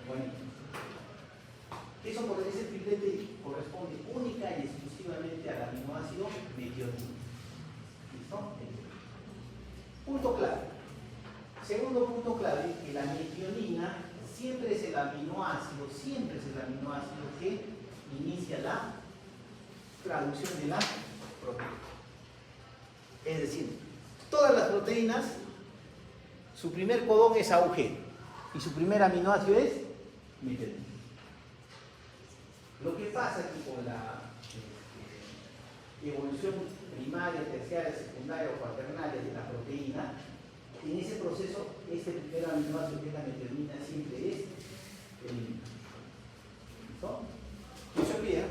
guanina. Ese triplete corresponde única y exclusivamente al aminoácido metionina. ¿Listo? Punto clave. Segundo punto clave, que la metionina siempre es el aminoácido que inicia la traducción de la proteína. Es decir, todas las proteínas, su primer codón es AUG y su primer aminoácido es metionina. Lo que pasa aquí con la evolución primaria, terciaria, secundaria o cuaternaria de la proteína, en ese proceso, este primer aminoácido que es la metionina siempre es eliminado. ¿Listo? No se olvida.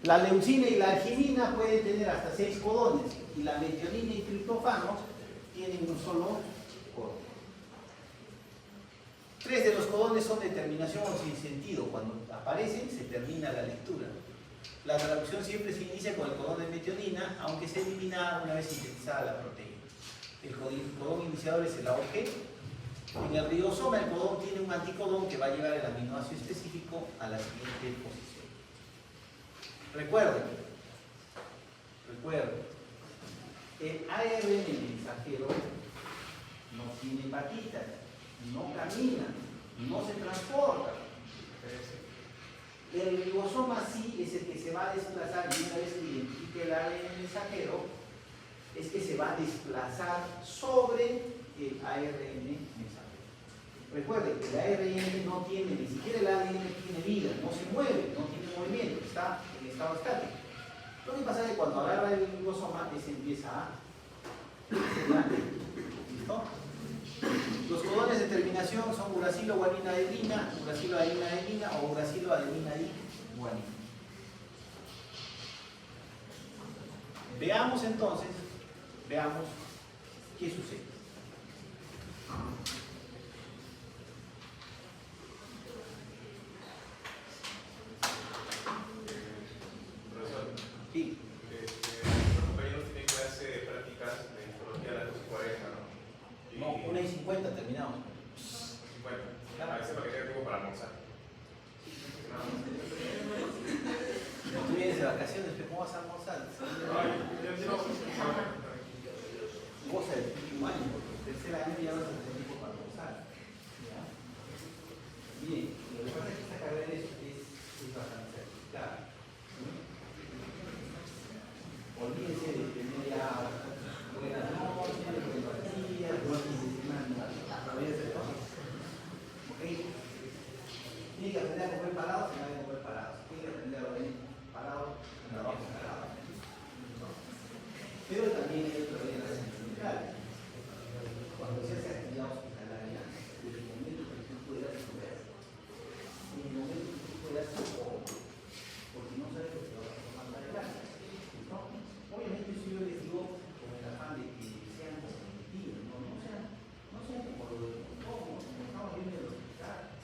La leucina y la arginina pueden tener hasta 6 codones y la metionina y triptofano tienen un solo codón. 3 de los codones son de terminación o sin sentido. Cuando aparecen, se termina la lectura. La traducción siempre se inicia con el codón de metionina, aunque se elimina una vez sintetizada la proteína. El codón iniciador es el AUG. En el ribosoma, el codón tiene un anticodón que va a llevar el aminoácido específico a la siguiente posición. Recuerden, el ARN mensajero no tiene patitas, no camina, no se transporta. El ribosoma sí es el que se va a desplazar, y una vez que identifique el ARN mensajero, es que se va a desplazar sobre el ARN mensajero. Recuerden que el ARN no tiene, ni siquiera el ADN tiene vida, no se mueve, no tiene movimiento, está en estado estático. Lo que pasa es que cuando agarra el ribosoma, se empieza a acelerar. ¿Listo? Los codones de terminación son uracilo-guanina-adenina, uracilo-adenina-adenina o uracilo-adenina-guanina. Veamos entonces, veamos qué sucede. Profesor, Sí. los compañeros tienen clase de prácticas de histología a las 2:40, ¿no? Y No, 1:50 terminamos. 50. A veces para que tenga tiempo para almorzar. Tú vienes de vacaciones, pero ¿cómo vas a almorzar? Cosa del último año, porque el tercer año ya vas a tener tiempo para almorzar. ¿Ya? Bien, lo que pasa es que esta carrera es bastante certificada. Olvídense de tener ya buenas noches, buenos días, buenos fines de semana, ¿ok? Tiene que aprender a comer parados, se va a comer parados. Tiene que aprender a dormir parados, se va a dormir parados. Pero también hay otro de las centrales. Cuando se hace actividad hospitalaria, en el momento que tú puedas comer, en el momento que tú puedas comer, porque no sabes lo que va a tomar para adelante. ¿No? Obviamente si yo les digo con el afán de que sean competitivos, no sean como los como estamos viendo en el hospital.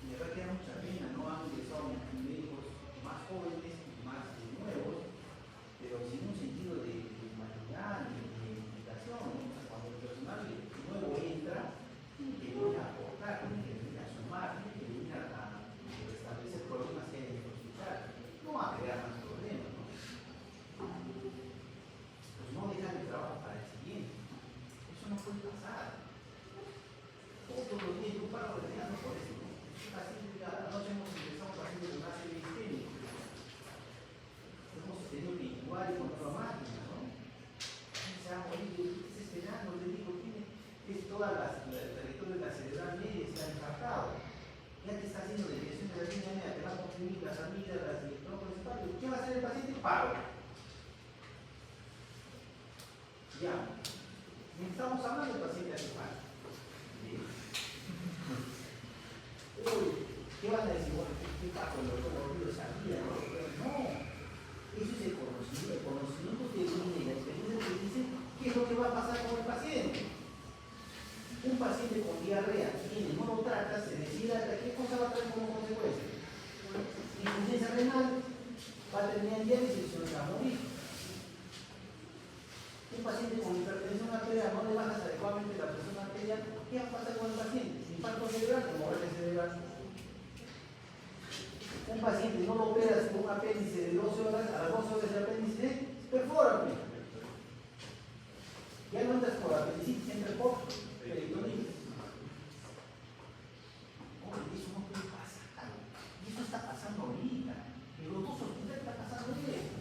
Y de verdad que da mucha pena, no han ingresado médicos más jóvenes y más nuevos, pero sin un sentido de humanidad, de implicación, ¿no? O sea, cuando el personal nuevo entra, tiene que venir a aportar, tiene que venir a sumar, tiene que venir a restablecer problemas que hay en el hospital, no a crear más problemas, ¿no? Pues no dejar el trabajo para el siguiente. Eso no puede pasar. Todos los días yo paro peleando por eso, ¿no? Anoche hemos empezado un paciente con ácido isquémico. Hemos tenido que incubar y poner la máquina, ¿no? Se ha morido, ¿qué está esperando? Le digo, tiene toda la trayectoria de la cerebral media, se ha infartado. Ya te está haciendo desviación de la línea media, te va a comprimir las amígdalas y el tronco principal. ¿Qué va a hacer el paciente? Paro. Ya. Estamos hablando del paciente hace paro. Uy, ¿qué van a decir? Bueno, ¿qué pasa? Lo sabía, ¿no? No, eso es el conocimiento que viene, la experiencia que dice qué es lo que va a pasar con el paciente. Un paciente con diarrea tiene, no lo trata, se deshidrata, ¿qué cosa va a traer como consecuencia? Insuficiencia renal, va a terminar en diálisis y se va a morir. Un paciente con hipertensión arterial no le bajas adecuadamente la presión arterial, ¿qué va a pasar con el paciente? Infarto cerebral, muerte cerebral. Un paciente no lo operas con un apéndice de 12 horas, a las 12 horas el apéndice perfora. Ya no entras por apendicitis, entras por peritonitis. Oye, eso no puede pasar. Y eso está pasando ahorita. En los dos hospitales está pasando eso.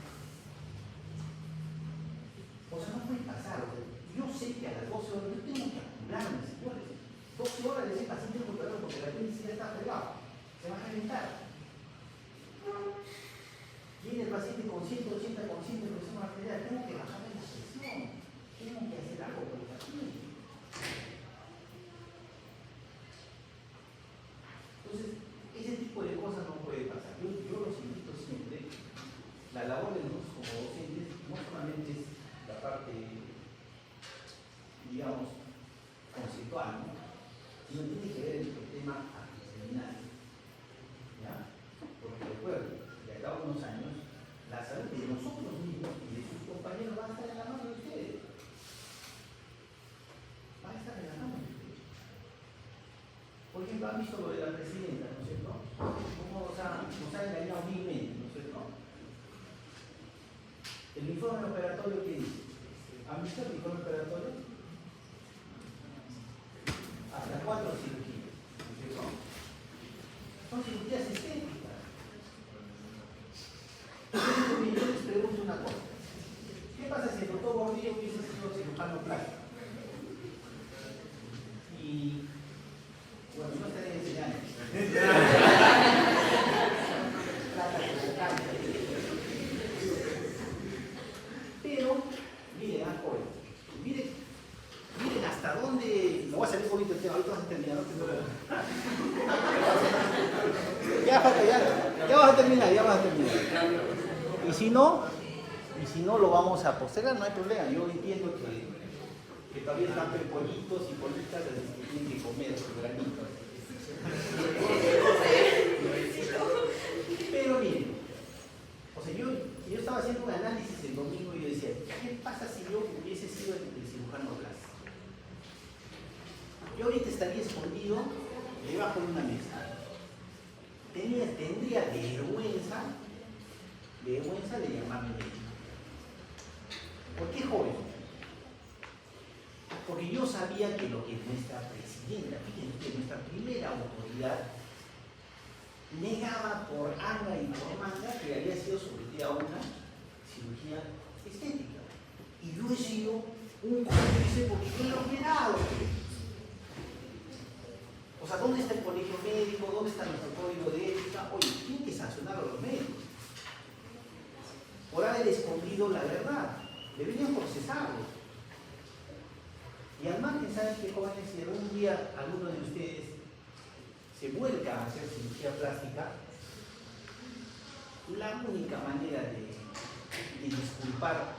O sea, no puede pasar. O sea, yo sé que a las 12 horas yo tengo que apurarme, señores. 12 horas de ese paciente recuperado porque el apéndice ya está fregado. Se va a reventar. Viene el paciente con 180 con 100 de presión arterial. Tengo que bajarle la presión. Tengo que hacer algo por el paciente. Entonces, ese tipo de cosas no puede pasar. Yo los invito siempre. La labor de nosotros como docentes no solamente es la parte, digamos, conceptual, ¿no? Sino tiene que ver el tema actitudinal. ¿Ya? Porque recuerden, de acá a unos años, la salud de nosotros mismos y de sus compañeros va a estar en la mano de ustedes. Va a estar en la mano de ustedes. Por ejemplo, han visto lo de la presidenta, ¿no es cierto? Cómo nos ha engañado vilmente, ¿no es cierto? El informe operatorio, ¿qué dice? ¿Han visto el informe operatorio? Hasta 4 cirugías, ¿no es cierto? Son cirugías estéticas. si no lo vamos a postergar, no hay problema. Yo entiendo que todavía están pollitos y pollitas que tienen que comer sus granitos. Pero miren, o sea, yo estaba haciendo un análisis el domingo y yo decía, ¿qué pasa si yo hubiese sido el cirujano plástico? Yo ahorita estaría escondido debajo de una mesa. Tendría vergüenza de llamarme médico. ¿Por qué joven? Porque yo sabía que lo que nuestra presidenta, fíjense, nuestra primera autoridad, negaba por anga y por manga que había sido sometida a una cirugía estética. Y yo he sido un cómplice porque yo lo he operado. O sea, ¿dónde está el colegio médico? ¿Dónde está nuestro código de ética? Oye, tienen que sancionar a los médicos por haber escondido la verdad. Deberían procesarlos. Y al margen, ¿saben qué, jóvenes? Si algún día alguno de ustedes se vuelca a hacer cirugía plástica, la única manera de disculpar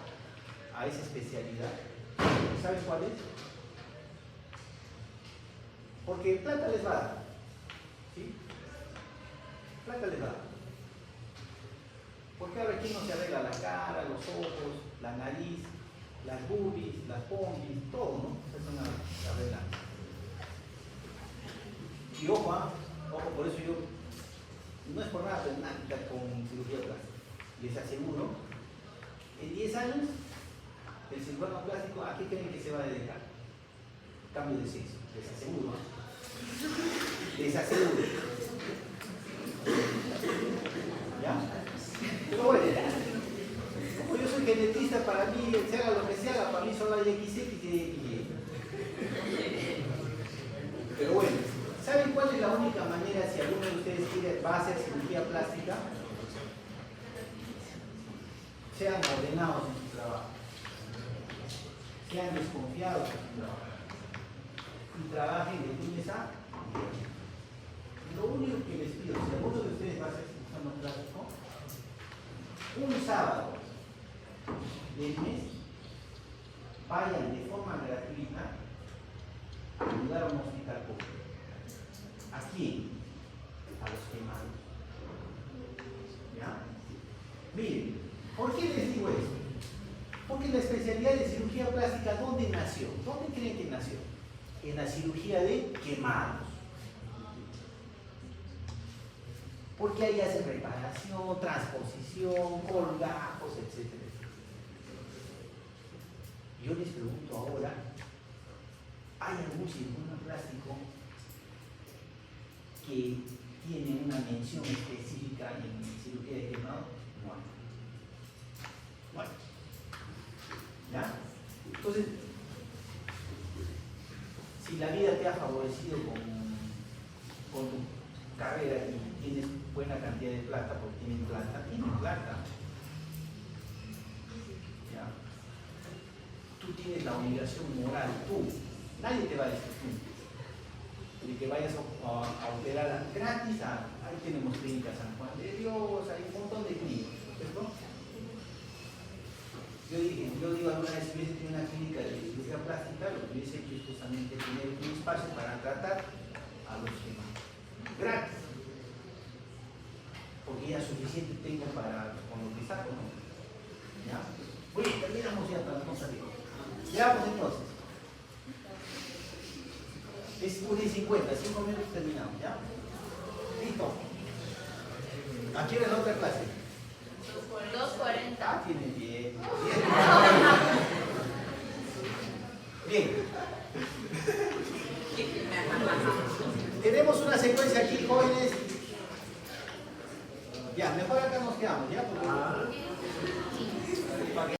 a esa especialidad, ¿saben cuál es? Porque plata les va a dar, ¿sí? Plata les va a dar. Porque ahora aquí no se arregla la cara, los ojos, la nariz, las boobies, las pompis, todo, ¿no? Eso se arregla. Y ojo, por eso yo, no es por nada, pero nada con cirugía plástica. Les aseguro, en 10 años, el cirujano plástico, ¿a qué creen que se va a dedicar? Cambio de sexo, les aseguro. Les aseguro. ¿Ya? Pero bueno, como yo soy genetista, para mí, se haga lo que se haga, para mí solo hay XX y Y. Pero bueno, ¿saben cuál es la única manera, si alguno de ustedes va a hacer cirugía plástica? Sean ordenados en su trabajo, sean desconfiados en su trabajo y trabajen de lunes a viernes. Lo único que les pido, si alguno de ustedes va a hacer cirujano plástico, un sábado del mes, vayan de forma gratuita a ayudar a un hospital público. ¿A quién? A los quemados. ¿Ya? Miren, ¿por qué les digo esto? Porque la especialidad de cirugía plástica, ¿dónde nació? ¿Dónde creen que nació? En la cirugía de quemados. Porque ahí hace reparación, transposición, colgajos, etc. Yo les pregunto ahora, ¿hay algún cirujano plástico que tiene una mención específica en cirugía de quemados? No hay. Bueno, ¿ya? Entonces, si la vida te ha favorecido con tu carrera y tienes buena cantidad de plata, porque tienen plata, ¿ya? Tú tienes la obligación moral, nadie te va a decir tú, de que vayas a operar gratis, ahí tenemos clínicas San Juan de Dios, hay un montón de clínicas, ¿cierto? Yo digo alguna vez, si hubiese tenido una clínica de cirugía plástica, lo que hubiese hecho es justamente tener un espacio para tratar a los quemados. Gratis. Porque ya suficiente tengo con lo que saco, ¿no? ¿Ya? Oye, terminamos ya para no salir. Veamos entonces. Es 1:50, 5 minutos terminamos, ¿ya? Listo. ¿A quién es la otra clase? 2:40. Ah, tiene bien. Bien. Tenemos una secuencia aquí, jóvenes. Ya, mejor acá nos quedamos, ¿ya? Porque